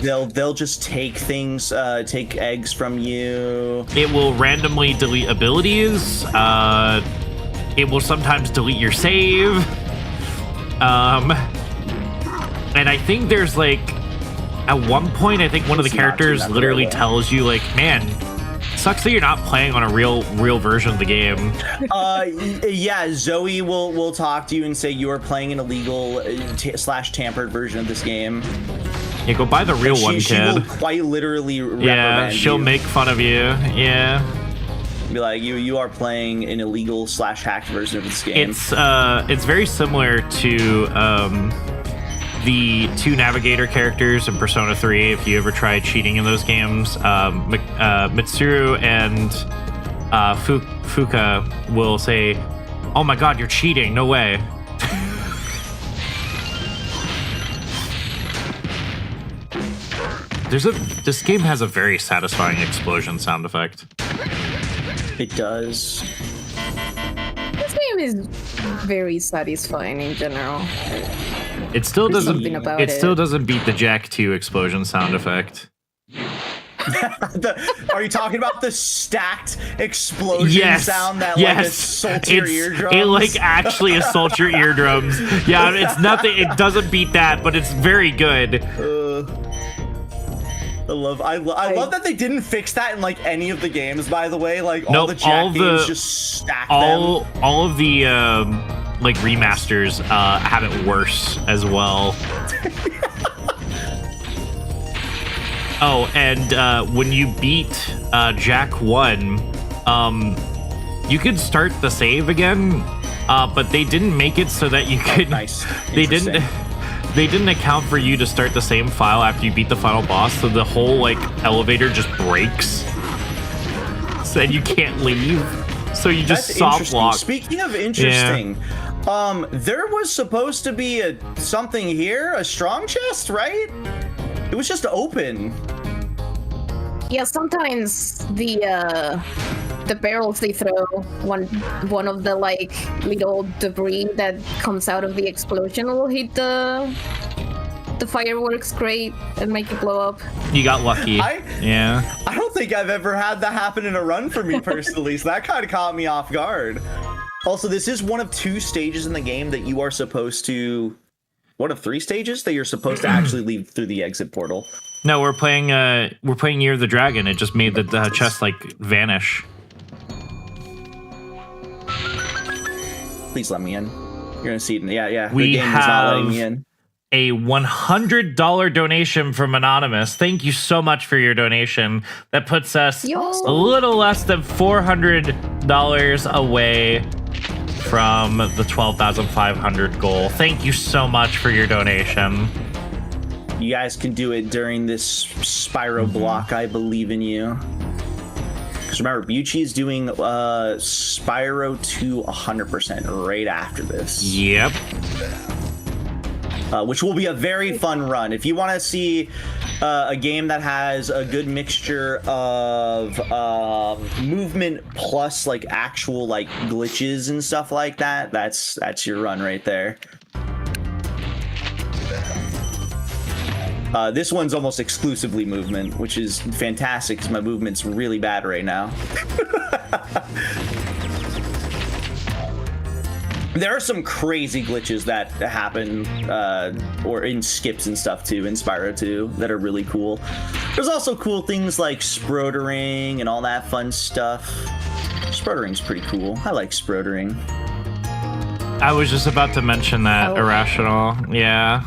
They'll just take things, take eggs from you. It will randomly delete abilities. It will sometimes delete your save. And I think there's like, at one point, I think one of the characters literally tells you like, man, sucks that you're not playing on a real version of the game. Yeah, Zoe will talk to you and say you are playing an illegal slash tampered version of this game. Yeah, go buy the real one, kid. She will quite literally reprimand she'll you. make fun of you. Yeah. Be like, you are playing an illegal slash hacked version of this game. It's very similar to the two navigator characters in Persona 3. If you ever tried cheating in those games, Mitsuru and Fuka will say, "Oh my God, you're cheating! No way." This game has a very satisfying explosion sound effect. It does. This game is very satisfying in general. It still There's doesn't. something about It still it. doesn't beat the Jack 2 explosion sound effect. Are you talking about the stacked explosion sound that like assaults your eardrums? It like actually assaults your eardrums. Yeah, it's nothing. It doesn't beat that, but it's very good. I love that they didn't fix that in like any of the games. By the way, like all the Jack games just stack them. All of the like remasters have it worse as well. Oh, and when you beat Jack 1, you could start the save again, but they didn't make it so that you could. Nice. They didn't account for you to start the same file after you beat the final boss, so the whole like elevator just breaks. So then you can't leave. So you just soft lock. Speaking of interesting, there was supposed to be something here, a strong chest, right? It was just open. Yeah, sometimes the barrels they throw, one of the like little debris that comes out of the explosion will hit the fireworks crate and make it blow up. You got lucky. I don't think I've ever had that happen in a run for me personally, so that kind of caught me off guard. Also, this is one of 2 stages in the game that you are supposed to. One of 3 stages that you're supposed to actually leave through the exit portal. No, we're playing Year of the Dragon. It just made the chest like vanish. Please let me in. You're gonna see it. Yeah. We the game is not letting me in. A $100 donation from Anonymous. Thank you so much for your donation. That puts us a little less than $400 away from the 12,500 goal. Thank you so much for your donation. You guys can do it during this Spyro block. I believe in you. Because remember, Bucci is doing Spyro to 100% right after this. Yep. Which will be a very fun run. If you want to see a game that has a good mixture of movement plus like actual like glitches and stuff like that, that's your run right there. This one's almost exclusively movement, which is fantastic because my movement's really bad right now. There are some crazy glitches that happen, or in skips and stuff too, in Spyro 2, that are really cool. There's also cool things like sproutering and all that fun stuff. Sproutering's pretty cool. I like sproutering. I was just about to mention that, Irrational. Yeah.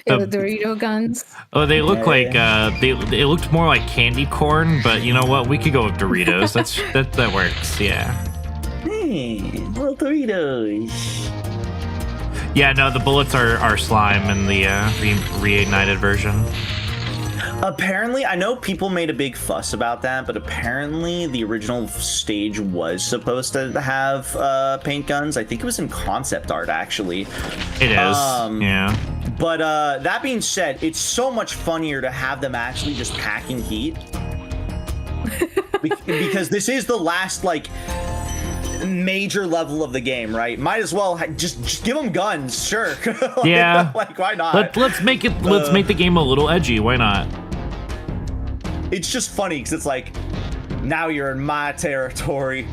The Dorito guns. Oh, they look like they looked more like candy corn, but you know what? We could go with Doritos. that works. Yeah. Hey, little Doritos. Yeah, no, the bullets are slime in the reignited version. Apparently, I know people made a big fuss about that, but apparently the original stage was supposed to have paint guns. I think it was in concept art, actually. It is, yeah. But that being said, it's so much funnier to have them actually just packing heat. Because this is the last, like, major level of the game, right? Might as well just give them guns, sure. Yeah. Like, why not? Let's make the game a little edgy. Why not? It's just funny because it's like, now you're in my territory.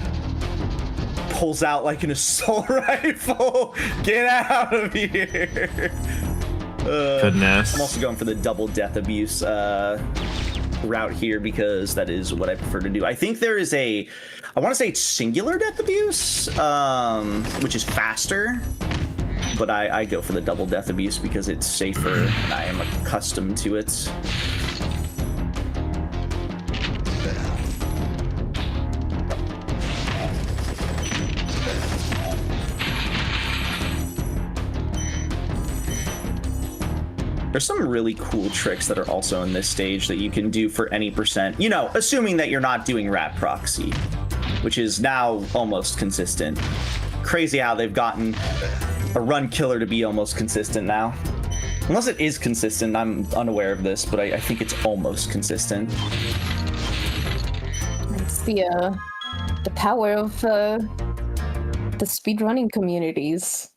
Pulls out like an assault rifle. Get out of here. Goodness. I'm also going for the double death abuse route here because that is what I prefer to do. I think there is I want to say it's singular death abuse, which is faster, but I go for the double death abuse because it's safer and I am accustomed to it. There's some really cool tricks that are also in this stage that you can do for any percent, you know, assuming that you're not doing rat proxy, which is now almost consistent. Crazy how they've gotten a run killer to be almost consistent now. Unless it is consistent, I'm unaware of this, but I think it's almost consistent. It's the power of the speedrunning communities.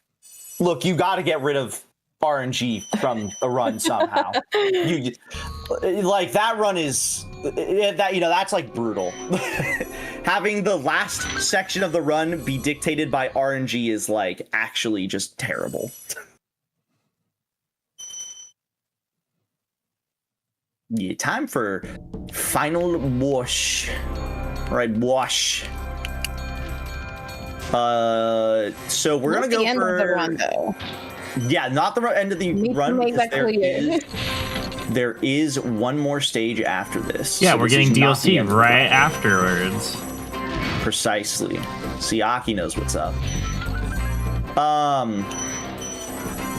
Look, you got to get rid of RNG from a run somehow. You like that run is that, you know, that's like brutal. Having the last section of the run be dictated by RNG is like actually just terrible. Yeah, time for final wash. All right, wash. So we're Not gonna go the end for of the run, though. Yeah, not the end of the run. Make that clear. There is one more stage after this. Yeah, so we're this getting is not the DLC end of the right run. afterwards. Precisely. See, Aki knows what's up.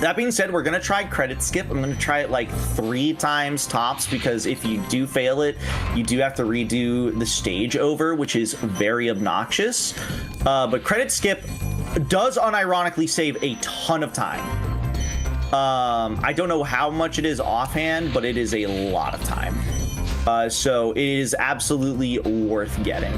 That being said, we're gonna try credit skip. I'm gonna try it like 3 times tops because if you do fail it, you do have to redo the stage over, which is very obnoxious. But credit skip does unironically save a ton of time. I don't know how much it is offhand, but it is a lot of time. So it is absolutely worth getting.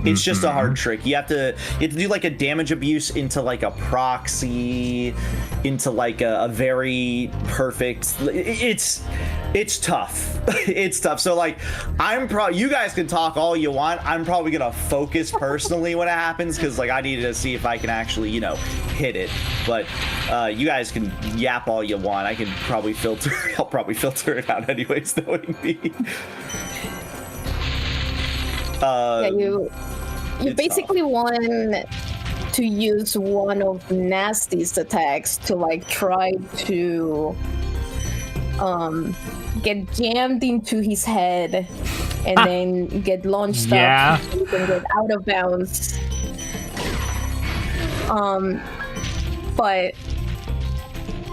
It's just a hard trick. You have to do like a damage abuse into like a proxy, into like a very perfect. It's tough. It's tough. So like, you guys can talk all you want. I'm probably gonna focus personally when it happens because like I needed to see if I can actually, you know, hit it. But you guys can yap all you want. I can probably filter. I'll probably filter it out anyways, knowing me. Yeah, you basically want to use one of Nasty's attacks to like try to get jammed into his head and then get launched up so you can get out of bounds. But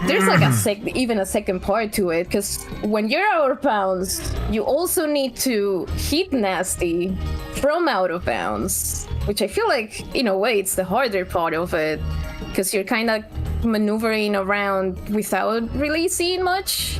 there's like even a second part to it, because when you're out of bounds, you also need to hit Nasty from out of bounds, which I feel like in a way it's the harder part of it, because you're kind of maneuvering around without really seeing much.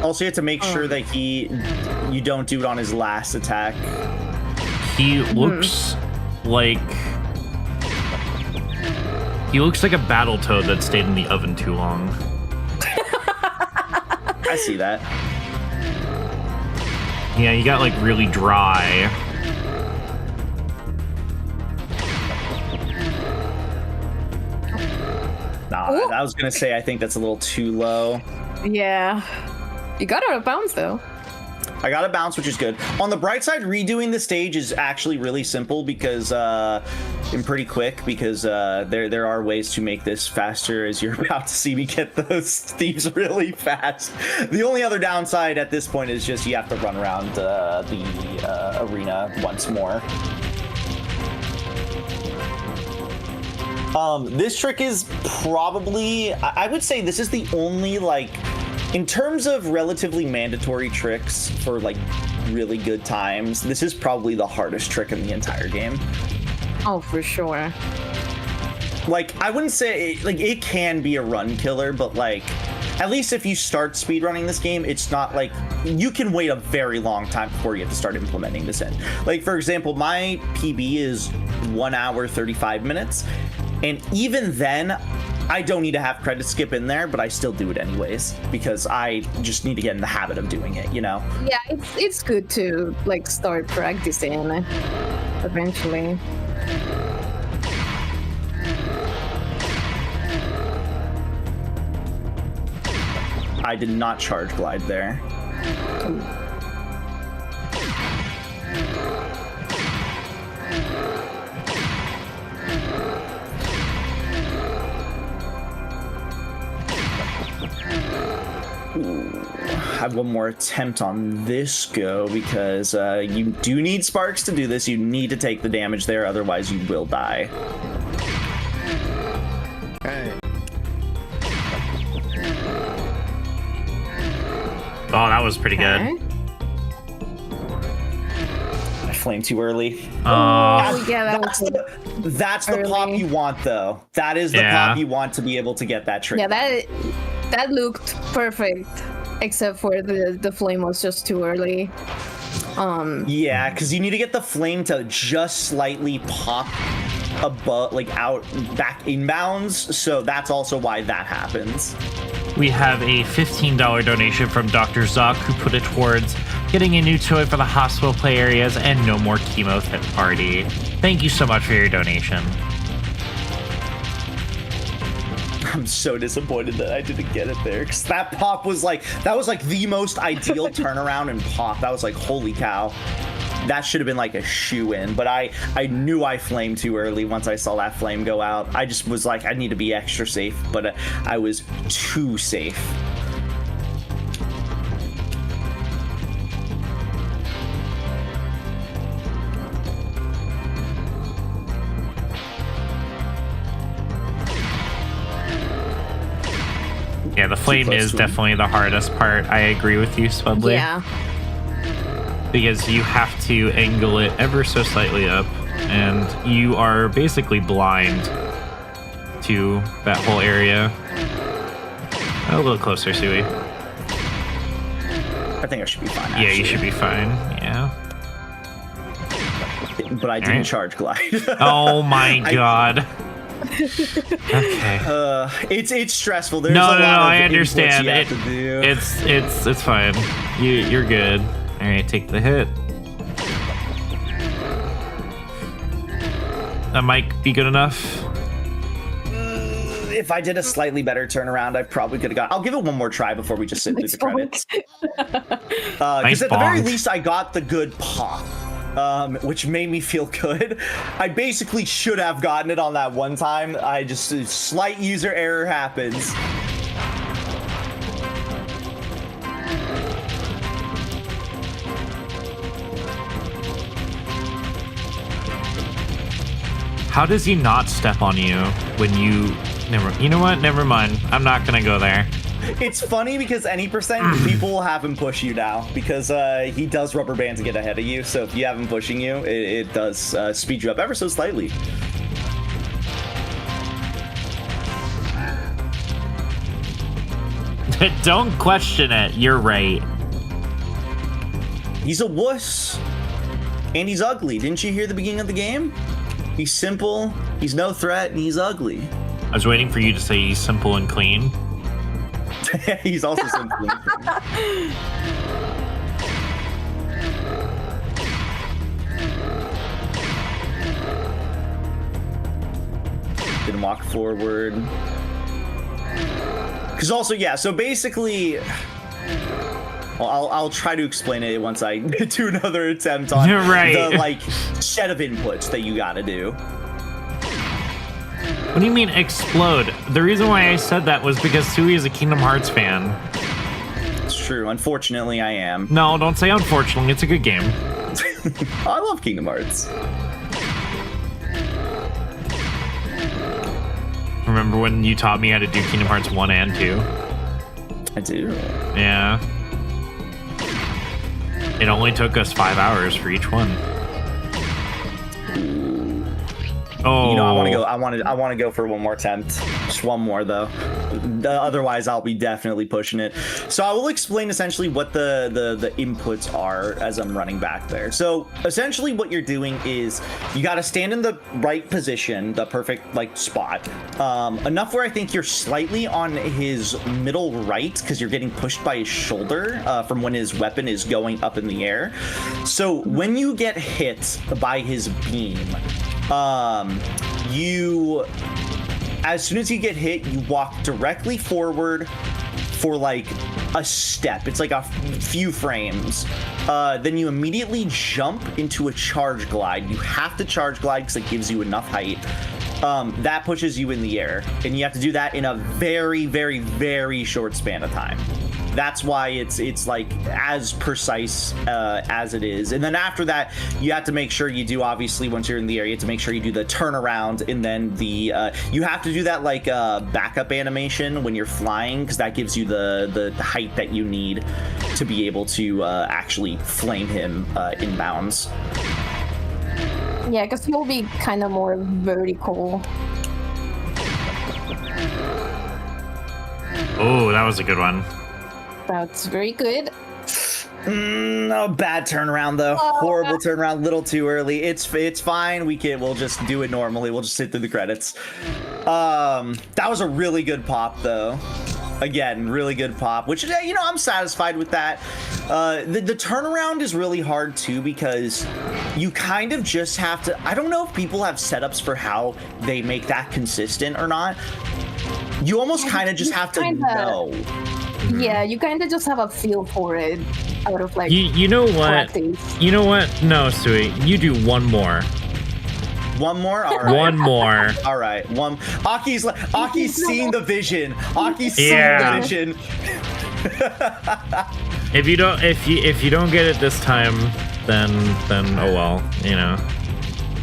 Also, you have to make sure that you don't do it on his last attack. He looks like a battle toad that stayed in the oven too long. I see that. Yeah, he got like really dry. Nah, I was gonna say I think that's a little too low. Yeah. You got out of bounds though. I got a bounce, which is good. On the bright side, redoing the stage is actually really simple because and pretty quick because there are ways to make this faster, as you're about to see me get those thieves really fast. The only other downside at this point is just you have to run around the arena once more. This trick is probably, I would say this is the only, like, in terms of relatively mandatory tricks for, like, really good times, this is probably the hardest trick in the entire game. Oh, for sure. Like, I wouldn't say, like, it can be a run killer, but, like, at least if you start speedrunning this game, it's not like, you can wait a very long time before you have to start implementing this in. Like, for example, my PB is 1 hour, 35 minutes, and even then, I don't need to have credit skip in there, but I still do it anyways, because I just need to get in the habit of doing it, you know? Yeah, it's good to, like, start practicing eventually. I did not charge glide there. I have one more attempt on this go because you do need sparks to do this. You need to take the damage there, otherwise you will die. Hey. Oh, that was pretty Okay. good. I flamed too early. Oh, yeah, that was good. That's the Early. pop you want, though. That is the Yeah. pop you want to be able to get that trick. Yeah, that looked perfect, except for the flame was just too early. Yeah, because you need to get the flame to just slightly pop above, like out, back inbounds. So that's also why that happens. We have a $15 donation from Dr. Zock, who put it towards getting a new toy for the hospital play areas and no more chemo party. Thank you so much for your donation. I'm so disappointed that I didn't get it there, because that pop was like, that was like the most ideal turnaround and pop. That was like, holy cow. That should have been like a shoe-in, but I knew I flamed too early once I saw that flame go out. I just was like, I need to be extra safe, but I was too safe. Yeah, the flame close is to him. definitely the hardest part. I agree with you, Spudley. Yeah. Because you have to angle it ever so slightly up, and you are basically blind to that whole area. A little closer, Sui. I think I should be fine, Yeah, you actually. should be fine. Yeah. But I didn't Alright. charge glide. Oh my god. Okay. It's stressful. There's No, a no, lot no, of I inputs understand. you have to do. It's fine. You're good. All right, take the hit. That might be good enough. If I did a slightly better turnaround, I probably could have got. I'll give it one more try before we just sit through the credits. Because Nice at the very bonk. least, I got the good pop, which made me feel good. I basically should have gotten it on that one time. I just slight user error happens. How does he not step on you when you never? You know what? Never mind. I'm not gonna go there. It's funny because any percent people will have him push you now because he does rubber band to get ahead of you. So if you have him pushing you, it does speed you up ever so slightly. Don't question it. You're right. He's a wuss. And he's ugly. Didn't you hear the beginning of the game? He's simple, he's no threat, and he's ugly. I was waiting for you to say he's simple and clean. He's also simple and clean. Didn't walk forward. Because also, yeah, so basically... Well, I'll try to explain it once I do another attempt on Right. the, like, set of inputs that you gotta do. What do you mean explode? The reason why I said that was because Sui is a Kingdom Hearts fan. It's true. Unfortunately, I am. No, don't say unfortunately. It's a good game. I love Kingdom Hearts. Remember when you taught me how to do Kingdom Hearts 1 and 2? I do. Yeah. It only took us 5 hours for each one. Oh, You know, I want to go for one more attempt. Just one more though. Otherwise, I'll be definitely pushing it. So I will explain essentially what the inputs are as I'm running back there. So essentially, what you're doing is you got to stand in the right position, the perfect like spot, enough where I think you're slightly on his middle right because you're getting pushed by his shoulder from when his weapon is going up in the air. So when you get hit by his beam, as soon as you get hit, you walk directly forward for like a step. It's like a few frames. Then you immediately jump into a charge glide. You have to charge glide because it gives you enough height. That pushes you in the air, and you have to do that in a very, very, very short span of time. That's why it's like as precise as it is. And then after that, you have to make sure you do, obviously, once you're in the air, you have to make sure you do the turnaround, and then you have to do that like backup animation when you're flying, because that gives you the height that you need to be able to actually flame him inbounds. Yeah, because he'll be kind of more vertical. Oh, that was a good one. That's very good. No, bad turnaround though. Horrible turnaround. Little too early. It's fine. We'll just do it normally. We'll just sit through the credits. That was a really good pop though. Again, really good pop, which, you know, I'm satisfied with that. The turnaround is really hard too, because you kind of just have to, I don't know if people have setups for how they make that consistent or not. You almost kind of just have to know. Yeah, you kind of just have a feel for it out of like you know what? practice. You know what? No, Sui, you do one more. One more? All right. One more. All right. Aki's seen the vision. Aki's seen the vision. If you don't get it this time, then oh well, you know.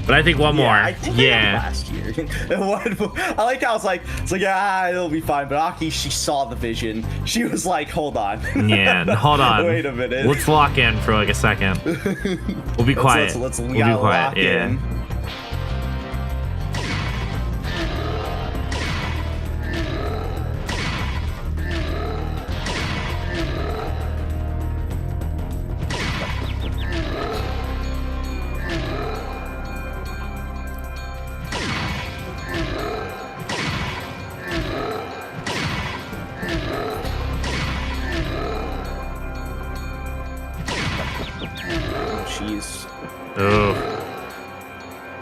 But I think one more. I think last year. I like how it's like yeah, it'll be fine. But Aki, she saw the vision. She was like, hold on. Yeah, hold on. Wait a minute. Let's lock in for like a second. We'll be quiet. Let's we'll be quiet. Yeah. In.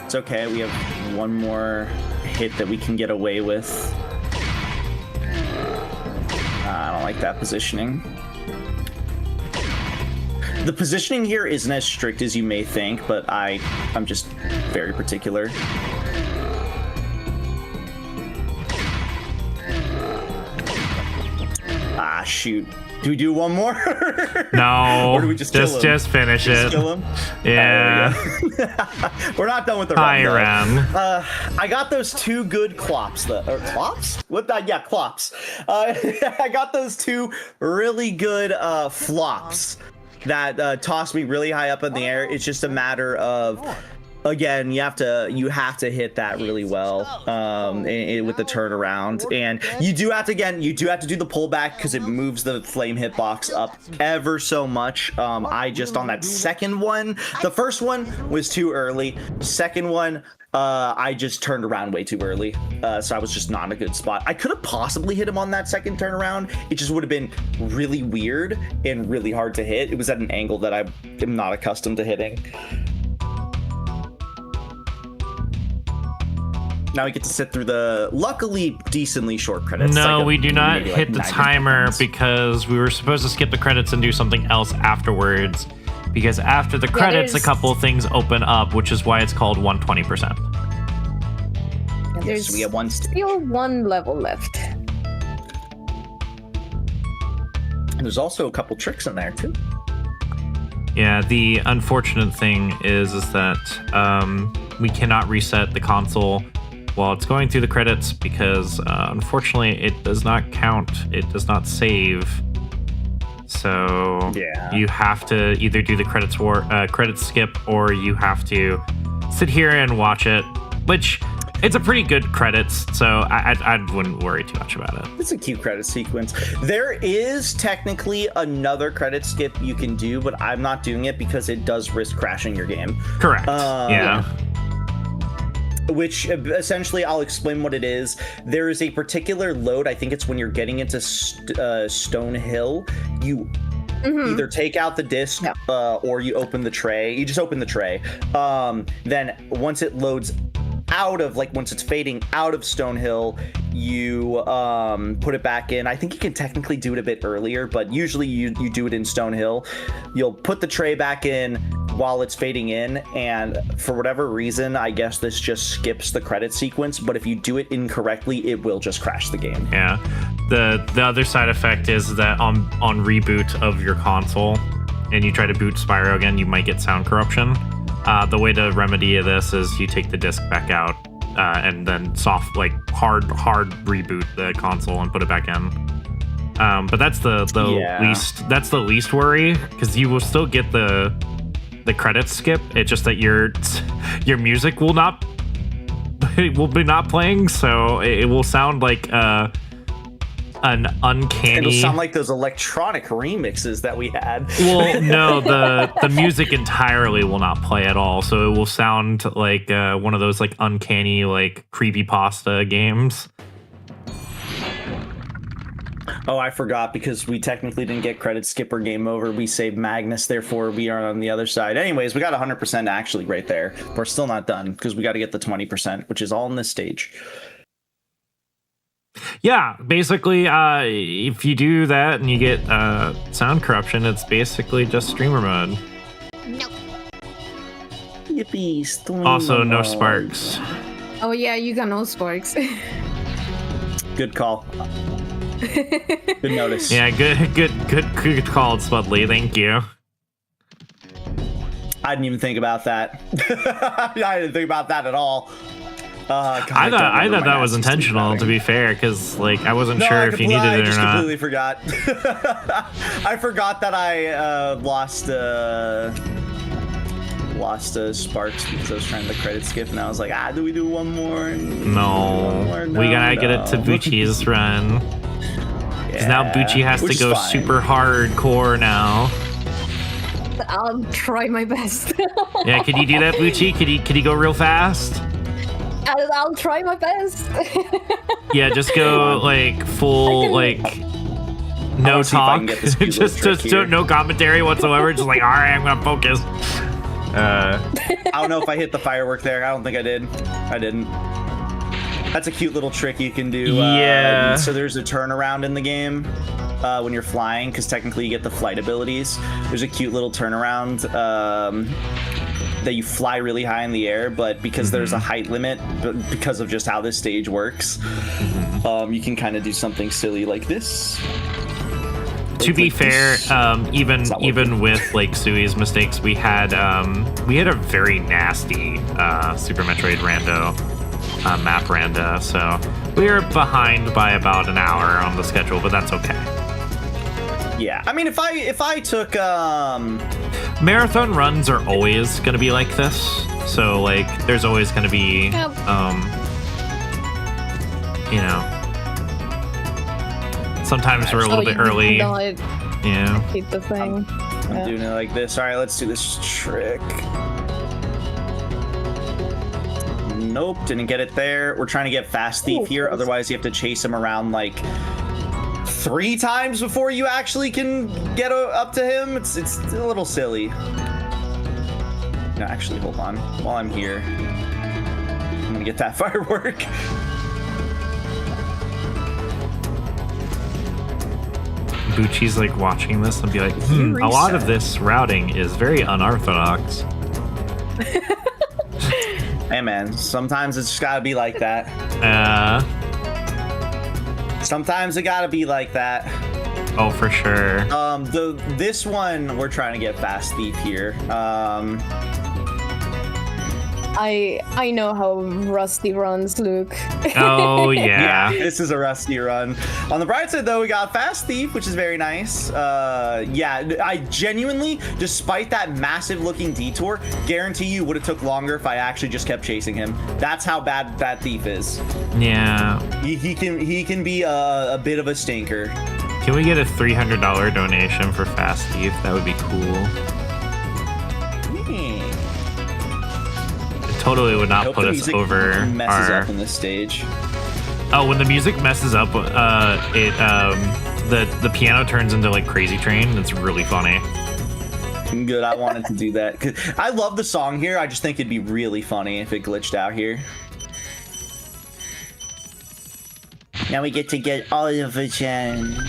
It's okay, we have one more hit that we can get away with. I don't like that positioning. The positioning here isn't as strict as you may think, but I'm just very particular. Ah, shoot. Do we do one more? No. Or do we just kill him? Just finish it. Kill him? Yeah. We're not done with the Hi, run. Ram. I got those two good clops. Or clops? What? Yeah, clops. I got those two really good flops that tossed me really high up in the air. It's just a matter of, again, you have to hit that really well with the turnaround, and you do have to do the pullback because it moves the flame hitbox up ever so much. I just on that second one, the first one was too early. Second one, I just turned around way too early, so I was just not in a good spot. I could have possibly hit him on that second turnaround. It just would have been really weird and really hard to hit. It was at an angle that I am not accustomed to hitting. Now we get to sit through the, luckily, decently short credits. No, like we do not hit the 90 timer minutes. because we were supposed to skip the credits and do something else afterwards. Because after the credits, a couple of things open up, which is why it's called 120%. there's So we have one stage. still one level left. There's also a couple tricks in there too. Yeah, the unfortunate thing is that we cannot reset the console while it's going through the credits because unfortunately it does not count. It does not save. So Yeah. you have to either do the credits skip, or you have to sit here and watch it, which it's a pretty good credits, so I wouldn't worry too much about it. It's a cute credit sequence. There is technically another credit skip you can do, but I'm not doing it because it does risk crashing your game. Correct. Yeah. Which essentially, I'll explain what it is. There is a particular load. I think it's when you're getting into Stone Hill. You either take out the disc or you open the tray. You just open the tray. Then once it loads out of, like, once it's fading out of Stone Hill, you put it back in. I think you can technically do it a bit earlier, but usually you do it in Stone Hill. You'll put the tray back in while it's fading in, and for whatever reason, I guess this just skips the credit sequence, but if you do it incorrectly, it will just crash the game. Yeah. The other side effect is that on reboot of your console and you try to boot Spyro again, you might get sound corruption. The way to remedy this is you take the disc back out and then hard reboot the console and put it back in. But that's the least worry, because you will still get the credits skip. It's just that your music will be not playing, so it will sound like an uncanny. It'll sound like those electronic remixes that we had. Well, no, the music entirely will not play at all, so it will sound like one of those like uncanny like creepypasta games. Oh, I forgot, because we technically didn't get credit skip or game over. We saved Magnus, therefore we are on the other side. Anyways, we got 100% actually right there. We're still not done because we got to get the 20%, which is all in this stage. Yeah, basically, if you do that and you get sound corruption, it's basically just streamer mode. Yippee! Streamer Also, no mode. sparks. Oh yeah, you got no sparks. Good call. Good notice. Yeah, good call, Spudley. Thank you. I didn't even think about that. I didn't think about that at all. God, I thought that was intentional, to be fair, because like I wasn't sure if you needed it or I just not. completely forgot. I forgot that I lost sparks because I was trying to credit skip, and I was like, do we do one more? No, we gotta get it to Bucci's run. Because now Bucci has to go super hardcore now. I'll try my best. Yeah, can you do that, Bucci? Can you go real fast? I'll try my best. Yeah, just go like full like no talk, just no commentary whatsoever. Just like, all right, I'm gonna focus. I don't know if I hit the firework there. I don't think I did. I didn't. That's a cute little trick you can do. Yeah. So there's a turnaround in the game when you're flying, because technically you get the flight abilities. There's a cute little turnaround that you fly really high in the air, but because there's a height limit, because of just how this stage works, you can kind of do something silly like this. To be fair, even with like Sui's mistakes, we had a very nasty Super Metroid rando map randa, so we were behind by about an hour on the schedule, but that's okay. Yeah, I mean, if I took marathon runs are always going to be like this, so like there's always going to be you know, sometimes we're a little bit early. Yeah. Hit the thing. I'm doing it like this. All right, let's do this trick. Nope, didn't get it there. We're trying to get Fast Thief here. Otherwise, you have to chase him around like 3 times before you actually can get up to him. It's a little silly. No, actually, hold on. While I'm here, I'm gonna get that firework. Bucci's like watching this and be like, a lot of this routing is very unorthodox. Hey man, sometimes it's just gotta be like that. Sometimes it gotta be like that. Oh, for sure. This one we're trying to get Fast Thief here. I know how Rusty runs, Luke. Oh, yeah. This is a Rusty run. On the bright side, though, we got Fast Thief, which is very nice. Yeah, I genuinely, despite that massive-looking detour, guarantee you would have took longer if I actually just kept chasing him. That's how bad Fast Thief is. Yeah. He can be a bit of a stinker. Can we get a $300 donation for Fast Thief? That would be cool. Totally would not put us over messes our... up in this stage. Oh, when the music messes up, the piano turns into like Crazy Train. It's really funny. Good, I wanted to do that. 'Cause I love the song here. I just think it'd be really funny if it glitched out here. Now we get to get all of the gems.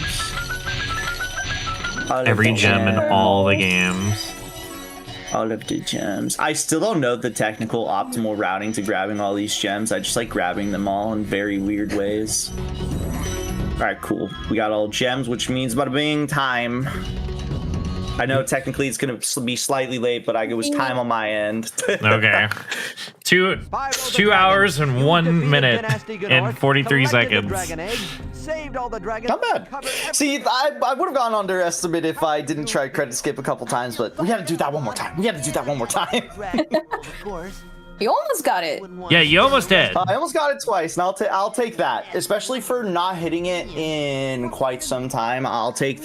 Every gem in all the games. All of the gems. I still don't know the technical optimal routing to grabbing all these gems. I just like grabbing them all in very weird ways. All right, cool. We got all gems, which means bada bing time. I know technically it's gonna be slightly late, but it was time on my end. Okay. 2 hours and 1 minute and 43 seconds. Not bad. See, I would have gone underestimated if I didn't try credit skip a couple times, but we had to do that one more time. Of course. You almost got it. Yeah, you almost did. I almost got it twice, and I'll take that, especially for not hitting it in quite some time. I'll take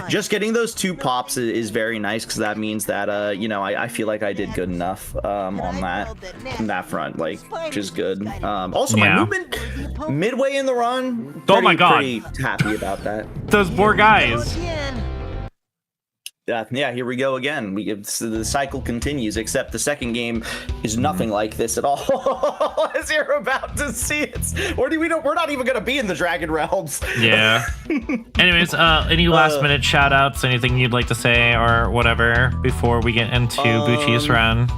just getting those 2 pops is very nice, because that means that you know, I feel like I did good enough on that front, like, which is good. Also, my movement midway in the run. Oh my god! Pretty happy about that. Those poor guys. Yeah, here we go again. The cycle continues, except the second game is nothing like this at all. As you're about to see it, we're not even gonna be in the Dragon Realms. Yeah. Anyways, any last minute shout outs, anything you'd like to say or whatever before we get into Bucci's run?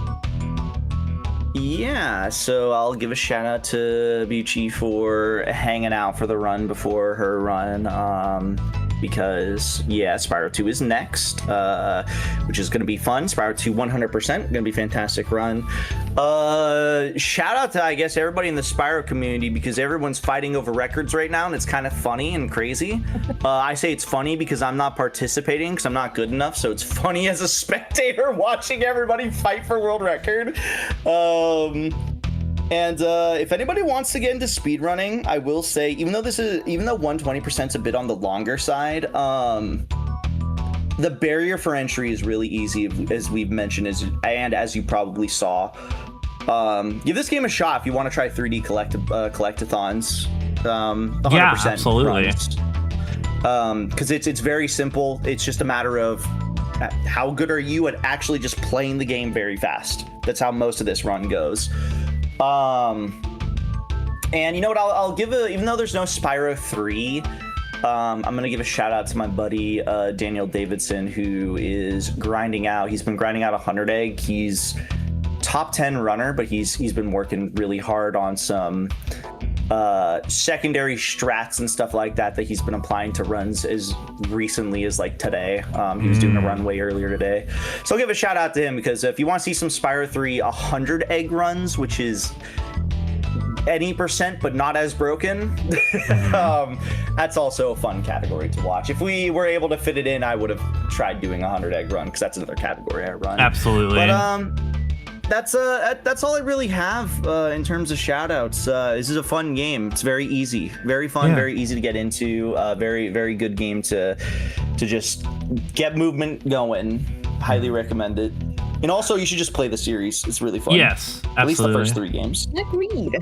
Yeah, so I'll give a shout out to Bucci for hanging out for the run before her run. Because yeah, Spyro 2 is next, which is going to be fun. Spyro 2 100% going to be a fantastic run. Shout out to, I guess, everybody in the Spyro community, because everyone's fighting over records right now, and it's kind of funny and crazy. I say it's funny because I'm not participating because I'm not good enough, so it's funny as a spectator watching everybody fight for world record. And if anybody wants to get into speedrunning, I will say, even though 120% is a bit on the longer side, the barrier for entry is really easy, as we've mentioned, and as you probably saw. Give this game a shot if you want to try 3D collectathons. 100% yeah, absolutely. Because it's very simple. It's just a matter of how good are you at actually just playing the game very fast. That's how most of this run goes. And you know what, I'll give even though there's no Spyro 3, I'm gonna give a shout out to my buddy Daniel Davidson, who is grinding out. He's been grinding out 100 egg. He's top 10 runner, but he's been working really hard on some secondary strats and stuff like that he's been applying to runs as recently as like today. He was doing a run way earlier today, so I'll give a shout out to him, because if you want to see some Spyro 3 100 egg runs, which is any percent but not as broken, that's also a fun category to watch. If we were able to fit it in, I would have tried doing a 100 egg run, because that's another category I run. Absolutely. But that's all I really have in terms of shoutouts. This is a fun game. It's very easy, very fun, very easy to get into. Very, very good game to just get movement going. Highly recommend it. And also, you should just play the series. It's really fun. Yes, absolutely. At least the first 3 games. Agreed.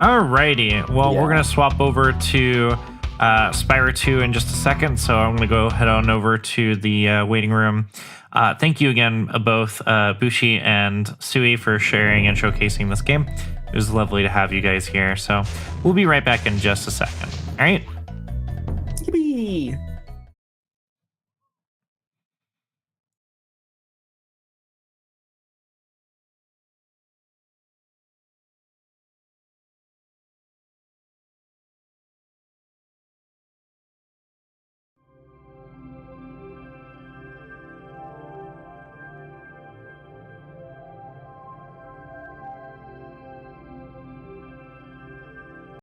Alrighty. Well, we're gonna swap over to Spyro 2 in just a second, so I'm gonna go head on over to the waiting room. Thank you again, both Bucci and Sui, for sharing and showcasing this game. It was lovely to have you guys here. So we'll be right back in just a second. All right. Yippee.